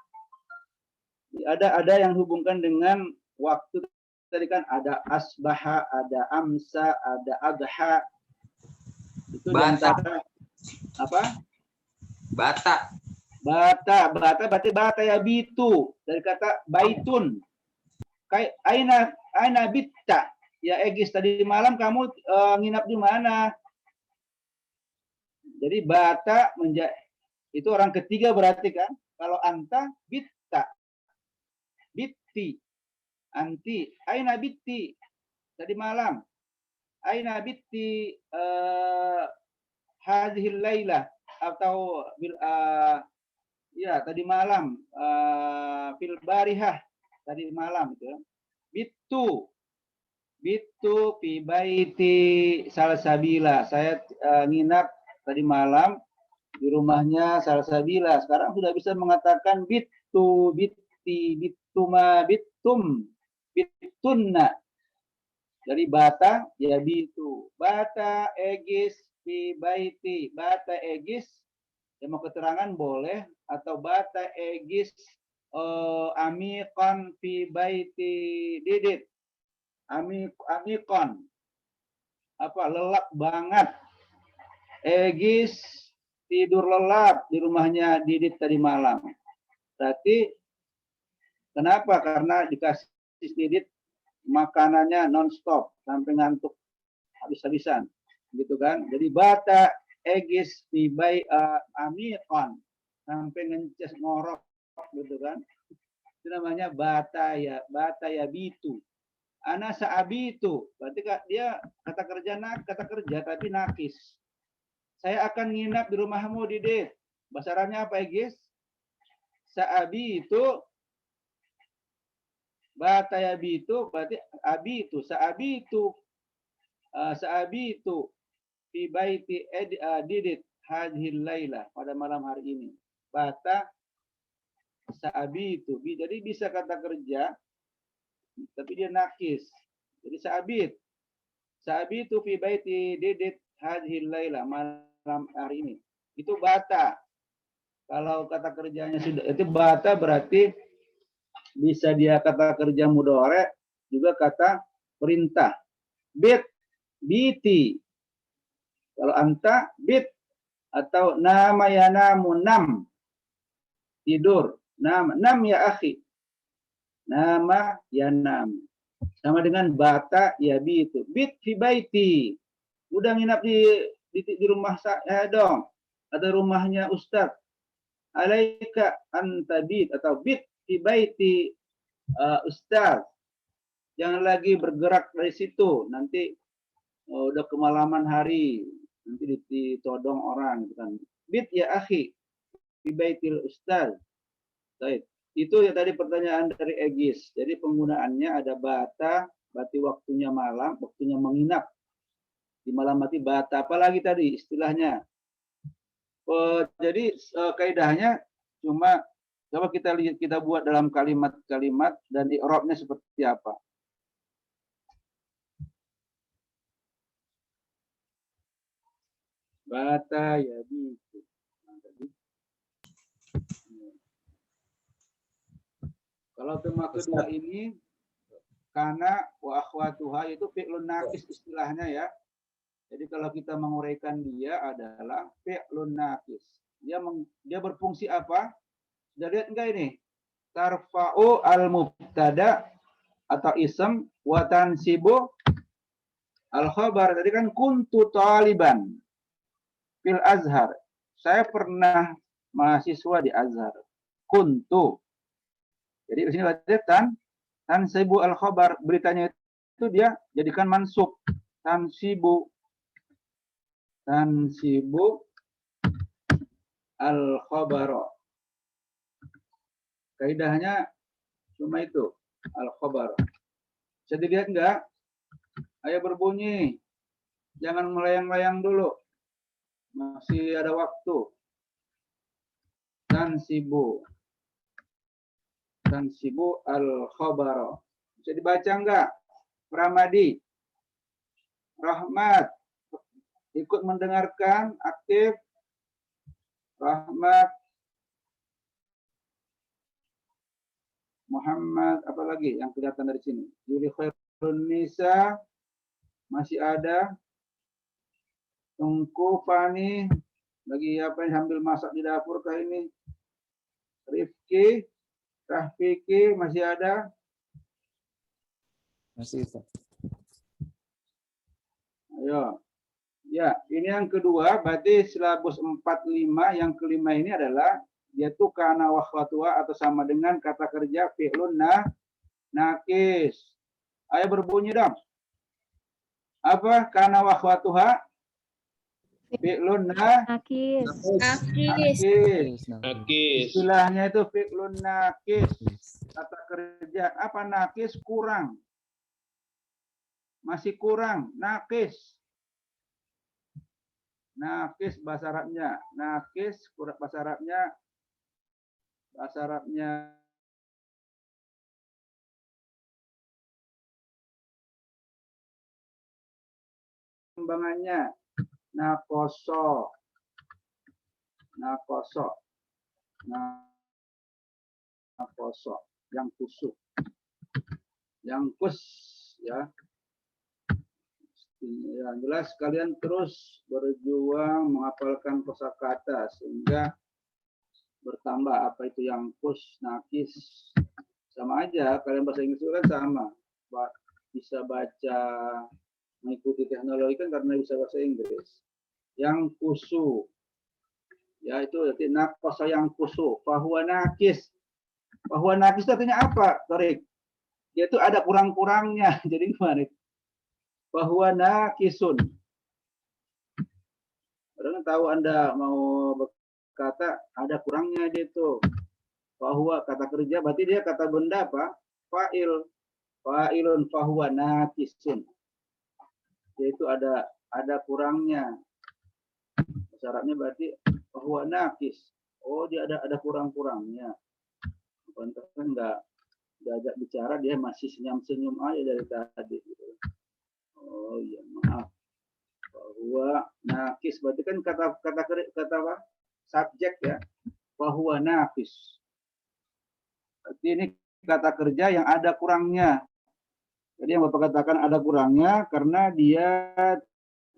Ada yang hubungkan dengan waktu. Tadi kan ada asbaha, ada amsa, ada adha. Itu Bata. diantara apa? Bata. Bata berarti bata ya bitu dari kata baitun. Kayak aina bitta. Ya Egis, tadi malam kamu nginap di mana? Jadi bata itu orang ketiga berarti kan? Kalau anta bitta. Bitti. Anti. Aina bitti. Tadi malam. Aina bitti hadhil lailah atau ya tadi malam fil barihah tadi malam itu. Bitu fi baiti Salsabila. Saya nginap tadi malam di rumahnya Salsabila. Sekarang sudah bisa mengatakan bitu, bitti, bituma, bitum, bitunna. Dari bata ya bitu. Bata egis fi baiti. Bata egis yang mau keterangan boleh, atau bata egis amikon fi baiti didit. Amikon apa lelap banget. Egis tidur lelap di rumahnya Didit tadi malam. Berarti kenapa? Karena dikasih Didit makanannya nonstop sampai ngantuk habis-habisan, gitu kan? Jadi bata egis tibai amikon sampai ngences ngorok, gitu kan? Itu namanya bata ya bitu. Ana sa'abitu, berarti dia kata kerja tapi nakis. Saya akan nginap di rumahmu Didit. Bahasa Arabnya apa Egis? Sa'abitu. Bata ya bitu berarti abitu, sa'abitu. Sa'abitu fi baiti Didit hadhil lailah, pada malam hari ini. Bata sa'abitu. Jadi bisa kata kerja tapi dia nakis. Jadi Sa'abitu fi baiti Didit hadhil lailah, malam hari ini. Itu bata. Kalau kata kerjanya sudah itu bata berarti bisa dia kata kerja mudhari, juga kata perintah. Biti. Kalau anta bit atau nama ya namu nam. Tidur. Nam ya akhi. Nama ya nam. Sama dengan bata ya bitu. Bit fi baiti. Udah nginap di rumah saya dong. Atau rumahnya Ustaz. Alaika anta bit atau bit fi baiti Ustaz. Jangan lagi bergerak dari situ. Nanti udah kemalaman hari. Nanti ditodong orang. Gitu kan. Bit ya akhi. Fi baitil Ustaz. Baik. Itu ya tadi pertanyaan dari Egis. Jadi penggunaannya ada bata, berarti waktunya malam, waktunya menginap. Di malam mati bata. Apalagi tadi istilahnya. Jadi kaidahnya cuma coba kita buat dalam kalimat-kalimat dan i'rabnya seperti apa. Bata ya bitu. Kalau tema kedua ini kana wa akhwatuha itu fi'lun naqis istilahnya ya. Jadi kalau kita menguraikan dia adalah fi'lun naqis. Dia berfungsi apa? Sudah lihat enggak ini? Tarfa'u al-mubtada atau ism wa tansibu al-khabar. Tadi kan kuntu taliban fil Azhar. Saya pernah mahasiswa di Azhar. Kuntu. Jadi di sini ada tansibu al-khabar, beritanya itu dia jadikan mansub. Tansibu al-khabar. Kaidahnya cuma itu, al-khabar. Bisa dilihat enggak? Ayo berbunyi. Jangan melayang-layang dulu. Masih ada waktu. Tansibu al-khabar. Bisa dibaca enggak? Pramadi. Rahmat. Ikut mendengarkan, aktif. Rahmat. Muhammad, apa lagi yang kelihatan dari sini? Yuli khairun nisa, masih ada. Tungku Fani, lagi apa yang sambil masak di dapur kah ini? Rifki, Rafiki, masih ada? Masih, Ustaz. Ayo. Ya, ini yang kedua, berarti silabus 45, yang kelima ini adalah yaitu kana wa akhwatuha atau sama dengan kata kerja fi'lun nakis. Ayo berbunyi dong. Apa kana wa akhwatuha? Fi'lun Nakis. nakis. Nakis. Istilahnya itu fi'lun nakis. Kata kerja apa nakis? Kurang. Masih kurang, nakis. Nakis bahasa Arabnya. Nakis bahasa Arabnya. Bahasa Arabnya kembangannya nakoso. Nakoso. Nakoso. Yang kusuk. Yang kus ya. Ya, jelas kalian terus berjuang menghafalkan kosakata sehingga bertambah apa itu yang kus, nakis, sama aja. Kalian bahasa Inggris itu kan sama, bisa baca mengikuti teknologi kan karena bisa bahasa Inggris. Yang kusu, ya itu berarti nakosa yang kusu. Bahwa nakis itu artinya apa, Torik? Yaitu ada kurang-kurangnya. Jadi gimana? Bahwa nakisun. Orang tahu Anda mau berkata ada kurangnya dia itu. Bahwa kata kerja berarti dia kata benda apa? Fa'il. Fa'ilun fahuwa nakisun. Yaitu ada kurangnya. Syaratnya berarti bahwa nakis. Oh, dia ada kurang-kurangnya. Pantas kan enggak diajak bicara dia masih senyum-senyum aja dari tadi gitu. Oh iya, maaf. Bahwa nakis berarti kan kata apa? Subjek ya. Bahwa nakis. Berarti ini kata kerja yang ada kurangnya. Jadi yang Bapak katakan ada kurangnya karena dia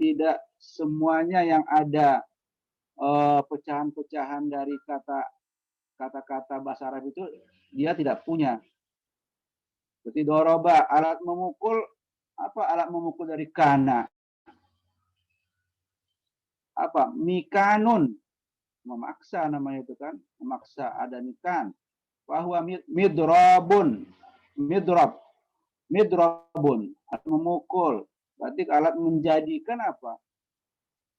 tidak semuanya yang ada pecahan-pecahan dari kata-kata bahasa Arab itu dia tidak punya. Seperti doroba, alat memukul. Apa alat memukul dari kana? Apa? Mikanun. Memaksa namanya itu kan. Memaksa ada mikan. Bahwa midrabun. Midrabun. Alat memukul. Berarti alat menjadikan apa?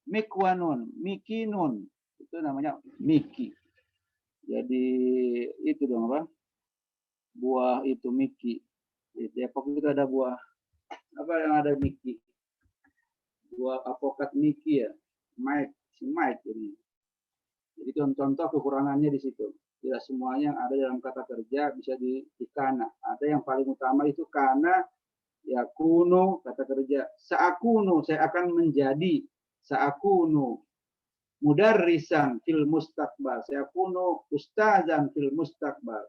Mikwanun. Mikinun. Itu namanya miki. Jadi itu dong apa? Buah itu miki. Di Depok itu ada buah apa yang ada Miki? Buah apokat Miki ya, Mike ini. Jadi contoh kekurangannya di situ. Tidak semuanya yang ada dalam kata kerja bisa dikana. Ada yang paling utama itu kana, ya kuno kata kerja. Saakunu saya akan menjadi. Saakunu mudarrisan fil mustaqbal. Saya kuno ustazan fil mustaqbal.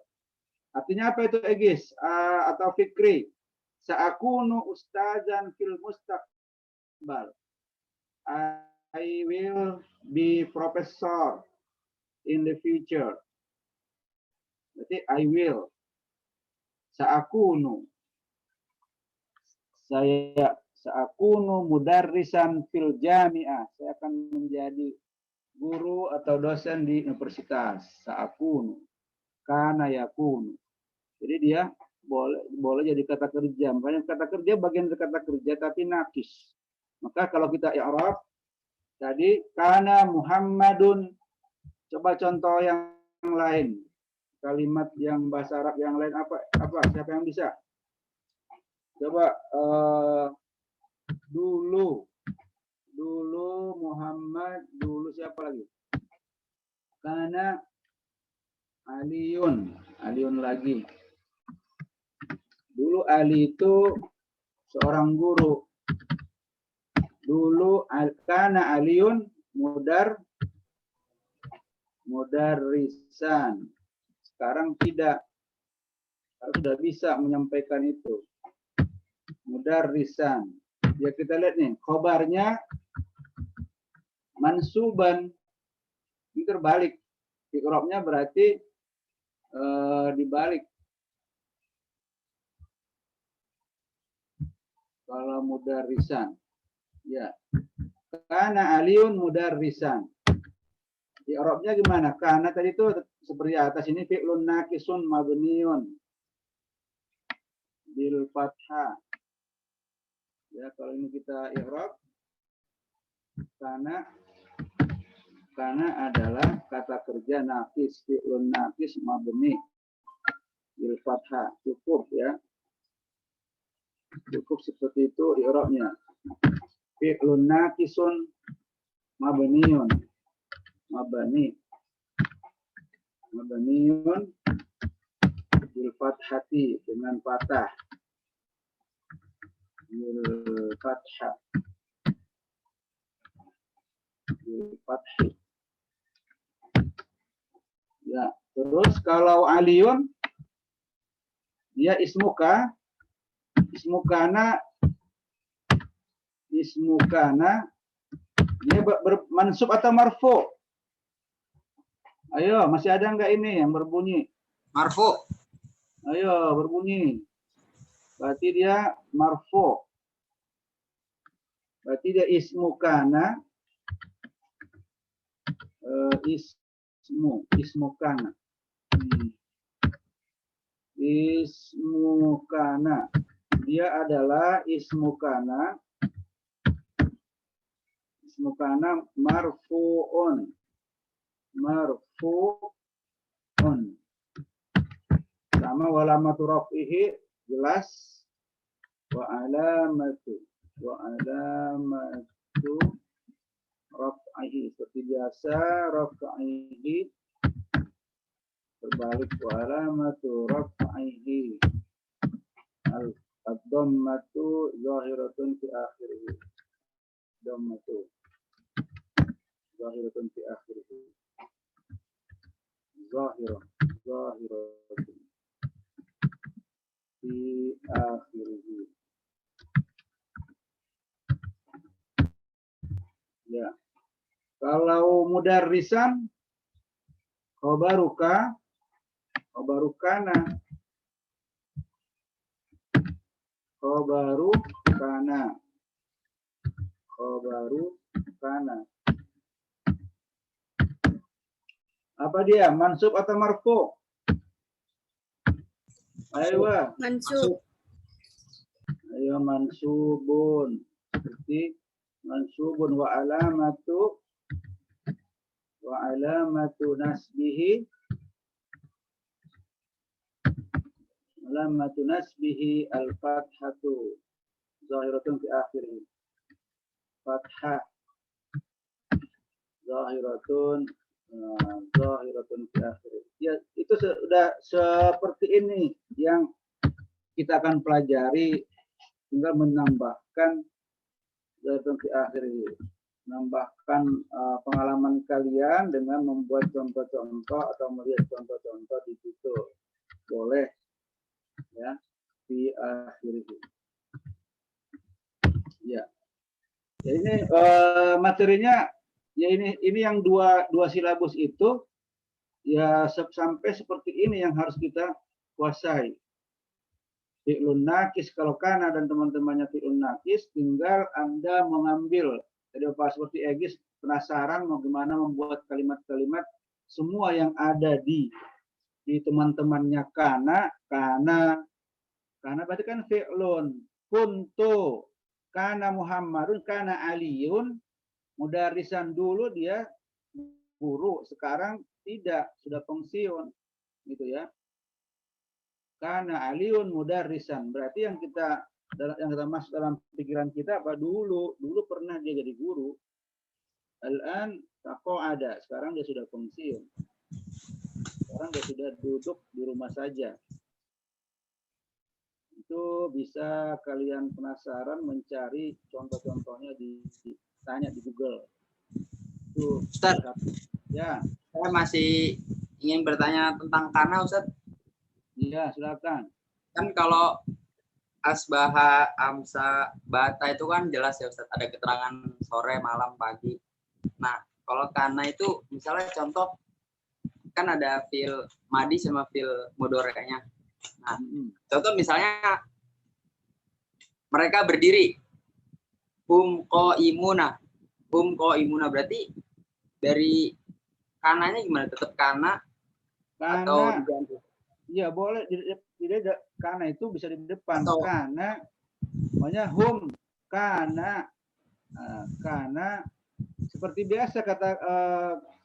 Artinya apa itu Egis atau Fikri? Sa'akunu ustazan fil mustaqbal. I will be professor in the future. Berarti I will. Sa'akunu. Sa'akunu mudarrisan fil jami'ah. Saya akan menjadi guru atau dosen di universitas. Sa'akunu. Kana yakunu. Jadi dia boleh jadi kata kerja. Makanya kata kerja bagian dari kata kerja tapi nakis. Maka kalau kita i'rab tadi kana Muhammadun. Coba contoh yang lain. Kalimat yang bahasa Arab yang lain apa? Siapa yang bisa? Coba dulu Muhammad, dulu siapa lagi? Kana Aliun lagi. Dulu Ali itu seorang guru. Dulu kana Aliun mudarrisan. Sekarang tidak. Kalau sudah bisa menyampaikan itu. Mudarrisan. Ya kita lihat nih, khobarnya mansuban. Ini terbalik. Iqrabnya berarti dibalik. Kalau mudarrisan. Ya. Kana Aliun mudarrisan. Iqrabnya gimana? Kana tadi itu seperti atas ini fi'lun naqisun mabniun bil fathah. Ya, kalau ini kita i'rab karena adalah kata kerja naqis, fi'lun naqis mabni bil fathah. Cukup ya. Cukup seperti itu i'rabnya. Fi'lun naqisun mabniun. Mabniun bil fathati dengan fathah. Bil fathah. Bil fathah. Ya, terus kalau Aliun dia ismukana dia bermansub atau marfu? Ayo, masih ada nggak ini yang berbunyi? Marfu. Ayo, berbunyi. Berarti dia marfu. Berarti dia ismukana. Ismukana. Ismukana. Dia adalah ismukana. Ismukana marfu'un. Marfu'un. Sama walamatu raf'ihi jelas. Wa alamatu raf'ihi seperti biasa raf'ihi terbalik wa alamatu raf'ihi ad-dhammatu zahiratun fi akhirih. Dhammatu zahiratun fi akhirih. Zahiratun fi akhirih. Ya. Kalau mudarrisan khobarukana. Apa dia? Mansub atau marfu? Ayo, Mansub. Ayo mansubun. Seperti mansubun wa alamatu nasbihi al-fathatu zahiratun fi akhirih. Fathah zahiratun fi akhirih. Ya, itu sudah seperti ini yang kita akan pelajari, tinggal menambahkan zahiratun fi akhirih. Menambahkan pengalaman kalian dengan membuat contoh-contoh atau melihat contoh-contoh di situ. Boleh ya, fi akhirih. Ya. Ya ini materinya ya ini yang dua silabus itu ya sampai seperti ini yang harus kita kuasai. Fi'lun naqis kalau kana dan teman-temannya fi'lun naqis, tinggal Anda mengambil. Jadi Pak seperti Egis penasaran mau gimana membuat kalimat-kalimat semua yang ada di teman-temannya kana berarti kan fi'lun, kuntu, kana Muhammadun, kana Aliun, mudarrisan dulu dia guru, sekarang tidak, sudah pensiun gitu ya. Kana Aliun mudarrisan, berarti yang kita masuk dalam pikiran kita apa dulu pernah dia jadi guru. Al-an taqa'ada, sekarang dia sudah pensiun. Sekarang dia sudah duduk di rumah saja. Itu bisa kalian penasaran mencari contoh-contohnya tanya di Google. Itu Ustaz, ya. saya masih ingin bertanya tentang kana, Ustaz. Iya, silakan. Kan kalau asbaha, amsa, bata itu kan jelas ya Ustaz, ada keterangan sore, malam, pagi. Nah, kalau kana itu misalnya contoh kan ada fil madi sama fil mudorenya. Nah, contoh misalnya mereka berdiri. Hum qaimuna. Hum qaimuna berarti dari kananya gimana? Tetap kana atau Karena diganti? iya boleh karena itu bisa di depan Atau- karena namanya hum karena karena seperti biasa kata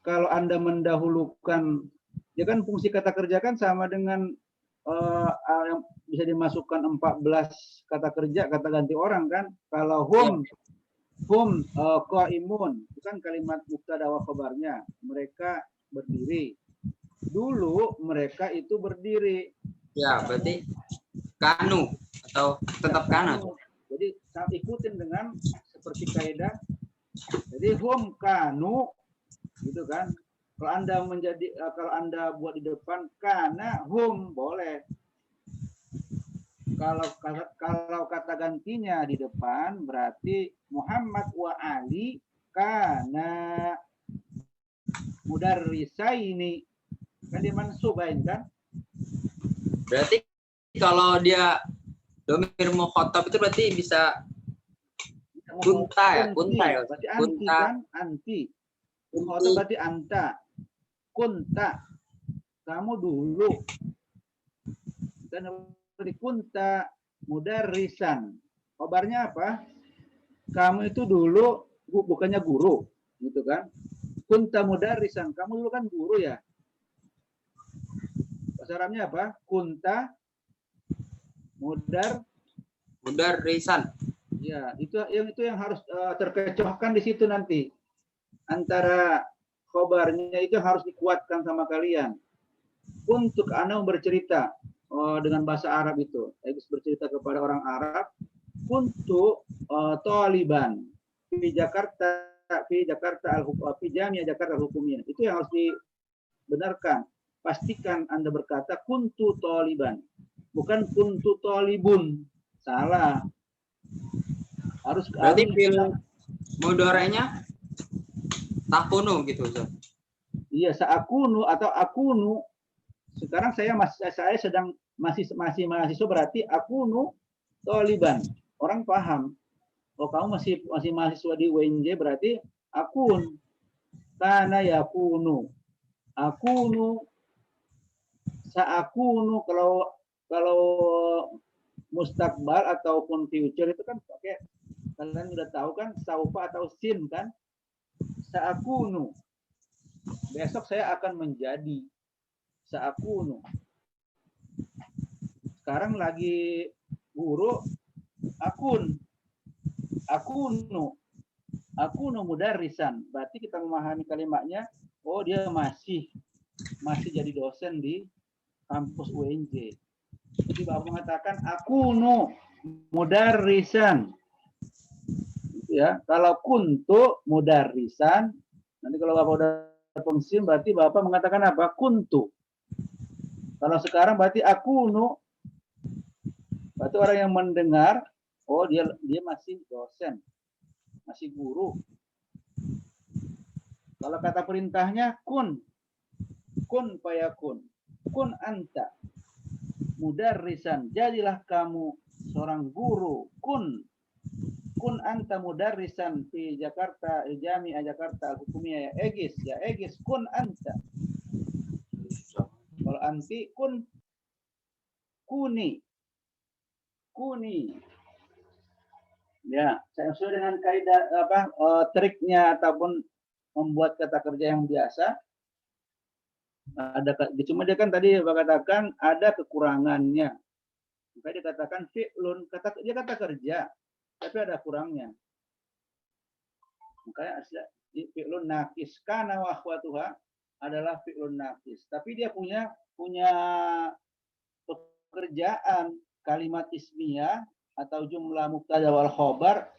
kalau Anda mendahulukan ya kan fungsi kata kerja kan sama dengan yang bisa dimasukkan 14 kata kerja kata ganti orang kan. Kalau hum qaimun itu kan kalimat mubtada wa khabarnya, mereka berdiri. Dulu mereka itu berdiri. Ya, berarti kanu atau tetap kana. Jadi saat ikutin dengan seperti kaidah. Jadi hum kanu gitu kan. Kalau Anda kalau Anda buat di depan kana hum boleh. Kalau kata gantinya di depan berarti Muhammad wa Ali kana mudarrisaini. Kan dia mansubain kan? Berarti kalau dia domir mukhatab itu berarti bisa kunta ya, kunta ya. Berarti anti Kunta. kan? Anti. Mukhatab berarti anta. Kunta. Kamu dulu. Dan berarti kunta mudarrisan. Kabarnya apa? Kamu itu dulu bukannya guru, gitu kan? Kunta mudarrisan. Kamu dulu kan guru ya. Bahasa Arabnya apa? Kunta mudarrisan. Ya, itu yang harus terkecohkan di situ nanti. Antara khobarnya itu harus dikuatkan sama kalian. Untuk Anda bercerita dengan bahasa Arab itu, bercerita kepada orang Arab untuk Taliban di Jakarta fi Jamiah Jakarta Al-Hukumiyah. Itu yang harus dibenarkan. Pastikan Anda berkata kuntu Taliban, bukan kuntu Talibun. Salah. Harus Berarti fil mudorenya takunu gitu Ustaz. Iya, saakunu atau akunu. Sekarang saya sedang masih mahasiswa berarti akunu Taliban. Orang paham. Oh, kamu masih mahasiswa di UNJ berarti akun. Kana yakunu. Akunu saakunu kalau mustakbal ataupun future itu kan pakai kalian udah tahu kan saufa atau sin kan. Saakunu. Besok saya akan menjadi. Saakunu. Sekarang lagi guru akun. Akunu. Akunu mudarrisan. Berarti kita memahami kalimatnya, oh dia masih jadi dosen di kampus UNJ. Jadi Bapak mengatakan akunu mudarrisan. Ya, kalau kuntu mudarrisan, nanti kalau Bapak udah pensiun berarti Bapak mengatakan apa? Kuntu. Kalau sekarang berarti akunu. Berarti orang yang mendengar, oh dia masih dosen, masih guru. Kalau kata perintahnya kun fayakun, kun anta mudarrisan, jadilah kamu seorang guru, kun anta mudarrisan di Jakarta, Jamiah Jakarta Al-Hukumiyah ya Egis kun anta. Kalau anti kuni. Ya, saya sesuai dengan kaidah triknya ataupun membuat kata kerja yang biasa. Cuma dia kan tadi katakan ada kekurangannya. Makanya dikatakan fi'lun, dia kata kerja, tapi ada kurangnya. Makanya fi'lun naqis kana wa akhwatuha adalah fi'lun naqis. Tapi dia punya pekerjaan kalimat ismiyah atau jumlah mubtada wal khobar.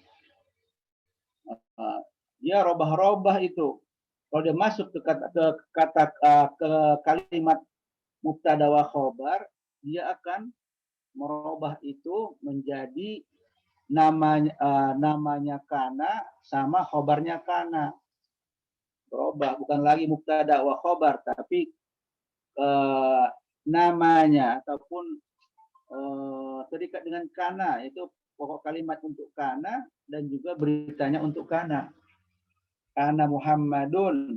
Dia robah-robah itu. Kalau dia masuk ke kalimat mubtada wa khobar, dia akan merubah itu menjadi namanya kana sama khobarnya kana. Berubah, bukan lagi mubtada wa khobar, tapi namanya ataupun terikat dengan kana, itu pokok kalimat untuk kana dan juga beritanya untuk kana. Kana Muhammadun.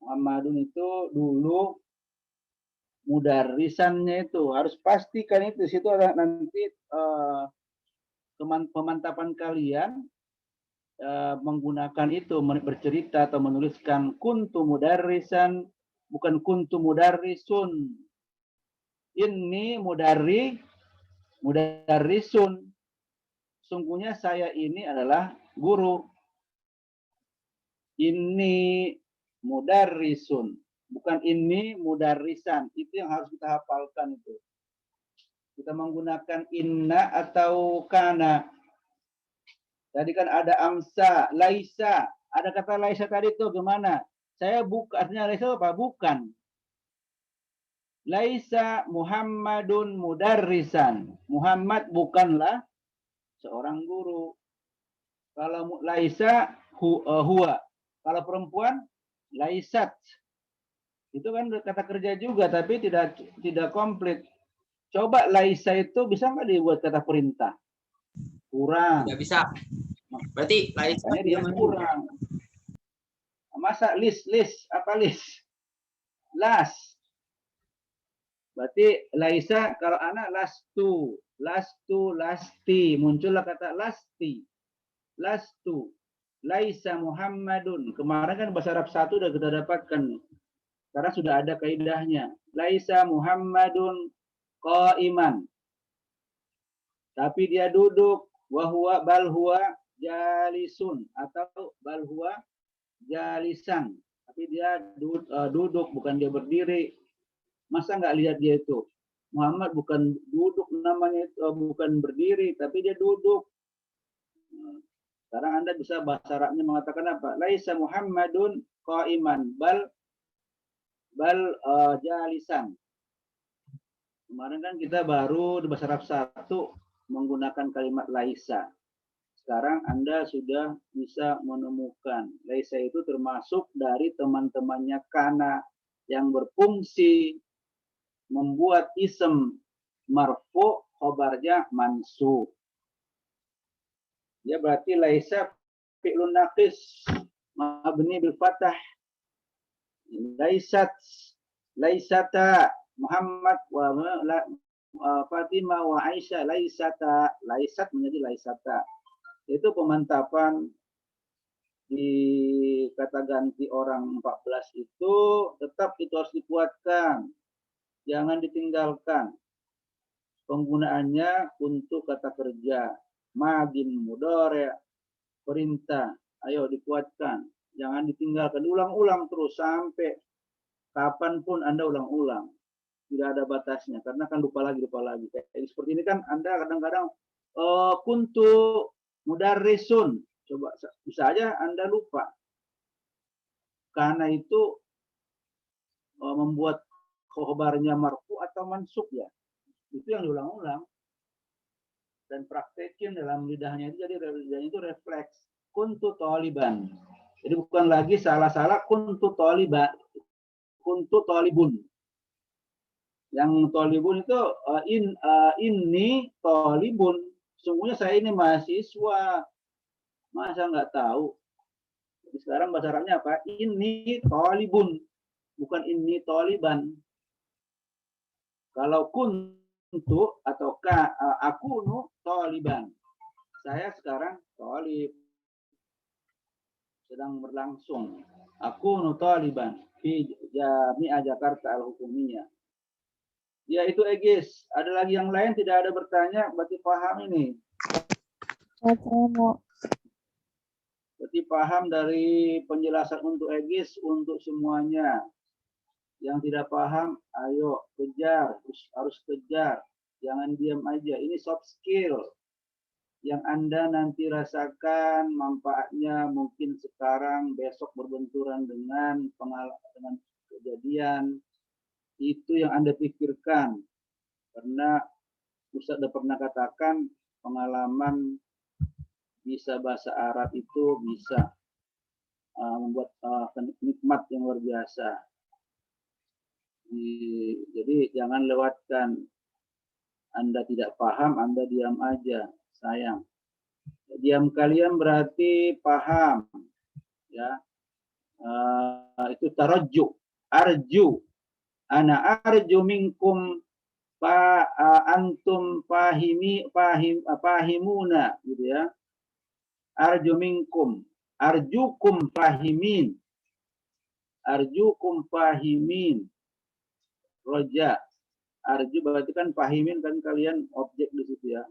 Muhammadun itu dulu mudarrisannya itu harus pastikan itu. Situ ada nanti pemantapan kalian menggunakan itu, bercerita atau menuliskan kuntu mudarrisan, bukan kuntu mudarrisun. Ini mudarrisun. Sungguhnya saya ini adalah guru. Ini mudarrisun, bukan ini mudarrisan. Itu yang harus kita hafalkan itu. Kita menggunakan inna atau kana. Tadi kan ada amsa, laisa. Ada kata laisa tadi itu gimana? Saya bukan, artinya laisa apa? Bukan. Laisa Muhammadun mudarrisan. Muhammad bukanlah seorang guru. Kalau laisa huwa. Kalau perempuan laisat. Itu kan kata kerja juga tapi tidak komplit. Coba laisa itu bisa nggak dibuat kata perintah? Kurang. Tidak bisa. Berarti Makanya dia kurang. Masa list apa list? Las. Berarti laisa kalau anak lastu, lasti. Muncullah kata lasti. Lastu. Laisa Muhammadun. Kemarin kan bahasa Arab 1 udah kita dapatkan. Karena sudah ada kaidahnya. Laisa Muhammadun qaiman. Tapi dia duduk. Wahwa bal huwa jalisun. Atau bal huwa jalisan. Tapi dia duduk, bukan dia berdiri. Masa nggak lihat dia itu? Muhammad bukan duduk namanya itu, bukan berdiri, tapi dia duduk. Sekarang Anda bisa bahasa Arabnya mengatakan apa? Laisa Muhammadun qaiman bal jalisan. Kemarin kan kita baru di bahasa Arab 1 menggunakan kalimat laisa. Sekarang Anda sudah bisa menemukan laisa itu termasuk dari teman-temannya kana yang berfungsi membuat ism marfu khobarnya mansub. Ya berarti laisa fi'lun naqis mabni bil fathah. Laisata Muhammad wa Fatimah wa Aisyah laisata. Laisat menjadi laisata. Itu pemantapan di kata ganti orang 14 itu tetap itu harus dikuatkan. Jangan ditinggalkan. Penggunaannya untuk kata kerja. Madin, mudhari', perintah. Ayo dikuatkan. Jangan ditinggalkan. Diulang-ulang terus sampai kapanpun Anda ulang-ulang. Tidak ada batasnya. Karena kan lupa lagi. Kayak seperti ini kan Anda kadang-kadang kuntu mudarrisun. Coba bisa aja Anda lupa. Karena itu membuat khobarnya marfu atau mansub ya. Itu yang diulang-ulang. Dan praktekin dalam lidahnya itu, jadi lidahnya itu refleks. Kuntu taliban. Jadi bukan lagi salah-salah kuntu taliban. Kuntu talibun. Yang talibun itu ini talibun. Sungguhnya saya ini mahasiswa. Masa nggak tahu? Jadi sekarang bahasa Arabnya apa? Ini talibun. Bukan ini taliban. Kalau kuntu atau akunu taliban. Saya sekarang talib. Sedang berlangsung. Akunu taliban di Jami'ah Jakarta Al-Hukumiyah. Ya itu Egis. Ada lagi yang lain tidak ada bertanya, berarti paham ini. Berarti paham dari penjelasan untuk Egis untuk semuanya. Yang tidak paham, ayo kejar, harus kejar. Jangan diam aja. Ini soft skill yang Anda nanti rasakan manfaatnya mungkin sekarang, besok berbenturan dengan kejadian. Itu yang Anda pikirkan. Karena Ustaz sudah pernah katakan pengalaman bisa bahasa Arab itu bisa membuat nikmat yang luar biasa. Jadi jangan lewatkan. Anda tidak paham, Anda diam aja, sayang. Diam kalian berarti paham, ya. Itu tarajju, arju. Ana arju minkum antum fahimuna, gitu ya. Arju minkum, arjukum fahimin, arjukum fahimin. Roja, arju berarti kan fahimin kan kalian objek di situ ya.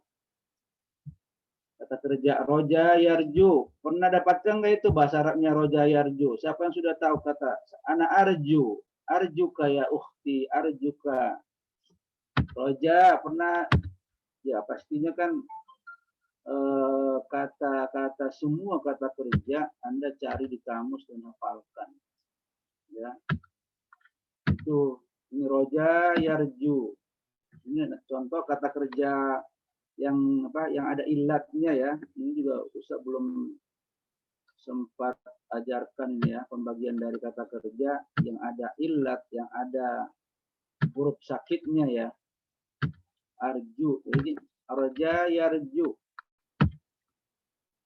Kata kerja roja yarju. Pernah dapatkan nggak itu bahasa Arabnya roja yarju? Siapa yang sudah tahu kata ana arju, arjuka ya ukhti, arjuka. Roja pernah ya pastinya kan kata-kata semua kata kerja Anda cari di kamus dan hafalkan. Ya. Itu ini roja yarju. Ini contoh kata kerja yang ada ilatnya ya. Ini juga Ustaz belum sempat ajarkan ini ya, pembagian dari kata kerja yang ada ilat, yang ada huruf sakitnya ya. Arju. Jadi roja yarju.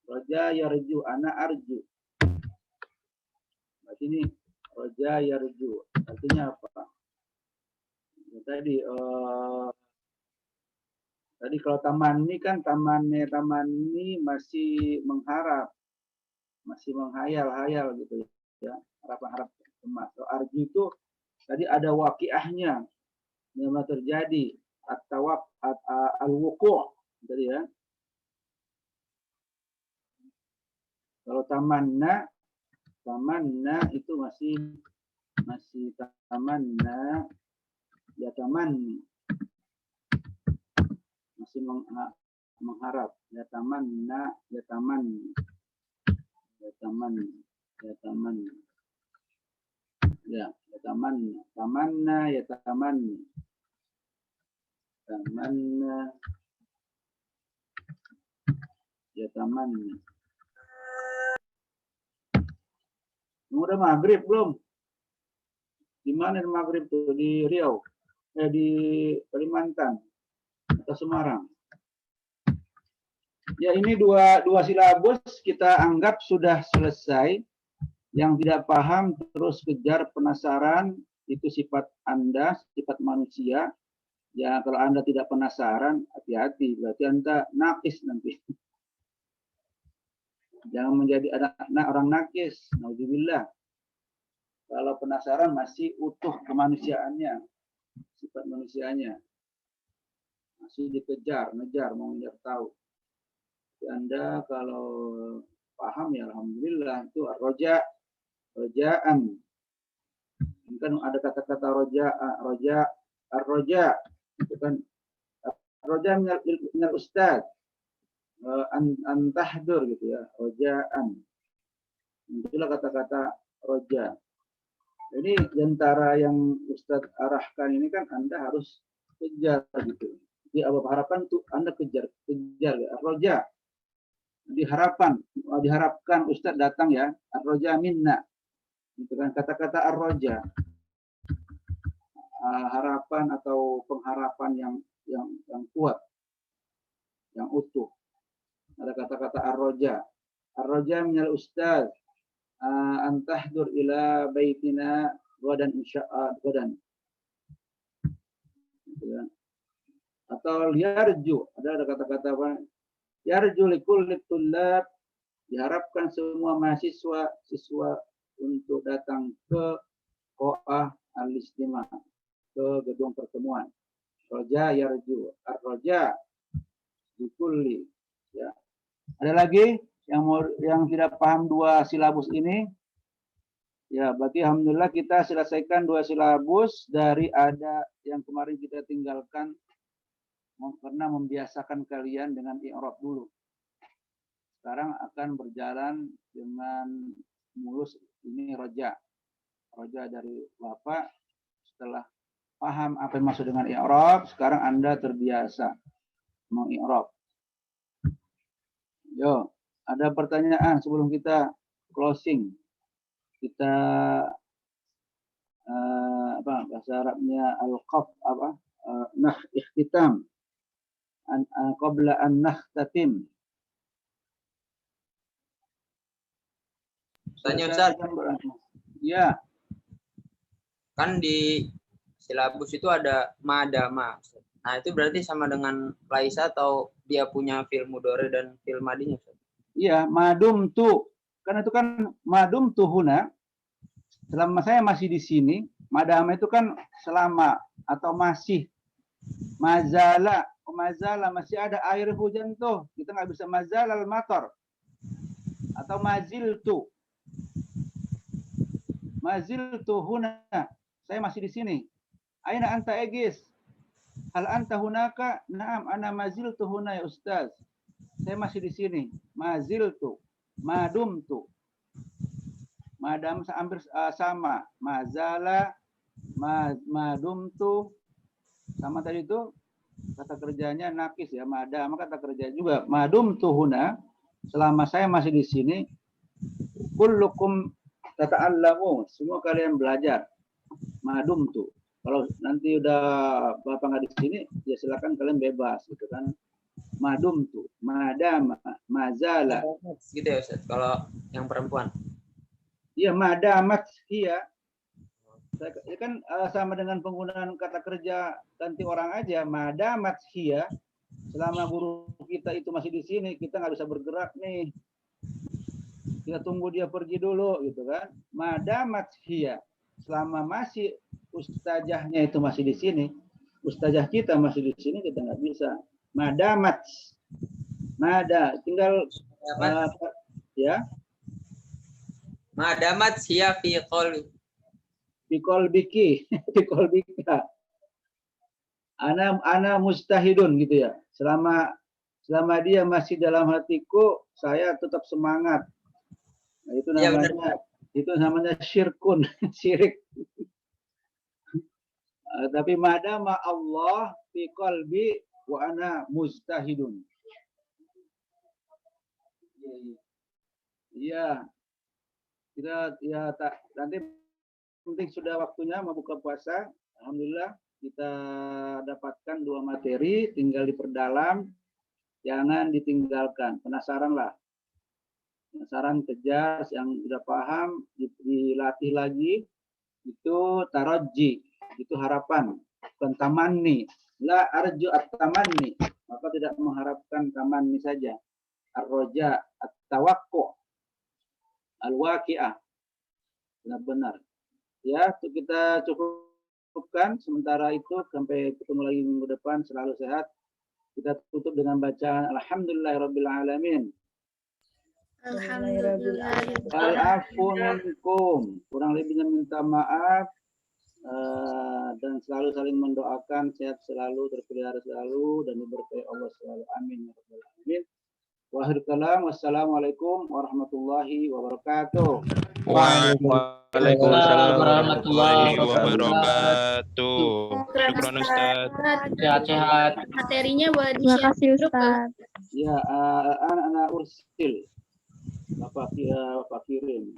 Roja yarju, ana arju. Berarti ini roja yarju. Artinya apa? Tadi kalau taman ini kan taman ini masih mengharap, masih menghayal-hayal gitu ya, harap-harap emas. Arju itu tadi ada waqiahnya yang terjadi at-tawab al-wuqu' tadi ya. Kalau tamanna itu masih tamanna ya, taman masih mengharap ya, tamanna ya, taman ya, taman ya, taman ya, tamanna ya, taman tamanna ya, taman. Udah maghrib belum? Di mana maghrib tuh? Di Riau? Di Kalimantan atau Semarang? Ya, ini dua silabus kita anggap sudah selesai. Yang tidak paham terus kejar, penasaran, itu sifat Anda, sifat manusia. Ya, kalau Anda tidak penasaran, hati-hati, berarti Anda nakis nanti. Jangan menjadi anak orang nakis. Naudzubillah. Kalau penasaran masih utuh kemanusiaannya, sifat manusianya. Masih dikejar, ngejar, mau ngejar tahu. Jadi Anda kalau paham ya alhamdulillah, itu rojaan. Kan ada kata-kata roja, itu kan roja minal ustad. Antahdur gitu ya, rojaan. Itulah kata-kata roja. Jadi antara yang Ustadz arahkan ini kan Anda harus kejar gitu. Di awal harapan tuh Anda kejar ya, roja. Diharapkan Ustadz datang ya, roja minna. Itu kan kata-kata ar-roja. Harapan atau pengharapan yang kuat, yang utuh. Ada kata-kata ar-roja. Ar-roja minal ustaz antahdur ila baitina godan insya'ad godan. Atau yarju, ada kata-kata apa? Yarju likulli tullab, diharapkan semua siswa untuk datang ke Qo'ah al-Istimah, ke gedung pertemuan. Roja yarju, ar-roja likulli. Ya. Ada lagi yang tidak paham dua silabus ini? Ya, berarti alhamdulillah kita selesaikan dua silabus dari ada yang kemarin kita tinggalkan karena membiasakan kalian dengan i'rab dulu. Sekarang akan berjalan dengan mulus ini roja. Roja dari Bapak, setelah paham apa yang maksud dengan i'rab, sekarang Anda terbiasa mengi'rab. Yo, ada pertanyaan sebelum kita closing. Kita bahasa Arabnya al-qaf nah ikhtitam qabla an nakhtatim. Tanya Ustaz, Ya, kan di silabus itu ada madama. Nah, itu berarti sama dengan laisa atau dia punya fi'il mudhari dan fi'il madinya, Ustaz? iya, madum tu. Karena itu kan madum tu huna. Selama saya masih di sini, madama itu kan selama atau masih. Mazala, mazala masih ada air hujan tuh. Kita nggak bisa mazalal matar. Atau maziltu. Maziltu huna. Saya masih di sini. Aina anta Egis? Hal anta hunaka? Naam, ana maziltu huna ya Ustaz. Saya masih di sini. Maziltu, madumtu. Madam hampir sama. Mazala, madumtu. Sama tadi itu kata kerjanya nakis ya. Madam kata kerja juga. Madumtu huna. Selama saya masih di sini. Kullukum tata'allamu. Semua kalian belajar. Madumtu. Kalau nanti udah Bapak nggak di sini, ya silakan kalian bebas gitu kan. Madumtu, madama, mazala. Gitu ya Ustaz, kalau yang perempuan. Iya, madamat, iya. Ya kan sama dengan penggunaan kata kerja ganti orang aja. Madamat, iya. Selama guru kita itu masih di sini, kita nggak bisa bergerak nih. Kita tunggu dia pergi dulu gitu kan. Madamat, iya. Selama masih ustazahnya itu masih di sini, ustazah kita masih di sini, kita nggak bisa. Madamat, mada, tinggal ya. Madamat hiya fi qalbi. Pikol biki, pikol bika. Ana mustahidun gitu ya. Selama dia masih dalam hatiku, saya tetap semangat. Nah, itu namanya syirkun, syirik. Tapi madama Allah fi qalbi wa ana mustahidun. Iya. Kita ya tak nanti penting sudah waktunya mau buka puasa. Alhamdulillah kita dapatkan 2 materi, tinggal diperdalam, jangan ditinggalkan. Penasaranlah. Penasaran, kejar, yang sudah paham dilatih lagi. Itu taraji, itu harapan, bukan tamanni. La arju at-tamanni, maka tidak mengharapkan tamanni saja. Ar-roja, at-tawakku, al-waqi'ah. Benar-benar. Ya, itu kita cukupkan sementara itu, sampai ketemu lagi minggu depan. Selalu sehat. Kita tutup dengan bacaan Alhamdulillahirabbil alamin. Al-afu minkum. Kurang lebihnya minta maaf. Dan selalu saling mendoakan sehat selalu, terpelihara selalu, dan diberkahi Allah selalu. Amin. Wahir kalam. Wassalamualaikum warahmatullahi wabarakatuh. Waalaikumsalam warahmatullahi wabarakatuh. Syukran Ustaz. Sehat-sehat. Materinya boleh Terima di-share kasih di grup, Pak. Ustaz. Ya, anak ursil. Bapak kirim.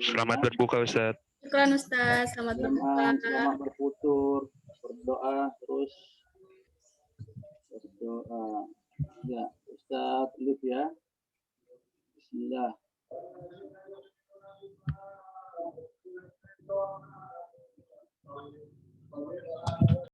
Selamat berbuka Ustaz. Syukran Ustaz, selamat berbuka. Selamat berputur, berdoa terus. Berdoa. Ya, Ustaz Lif ya. Bismillah.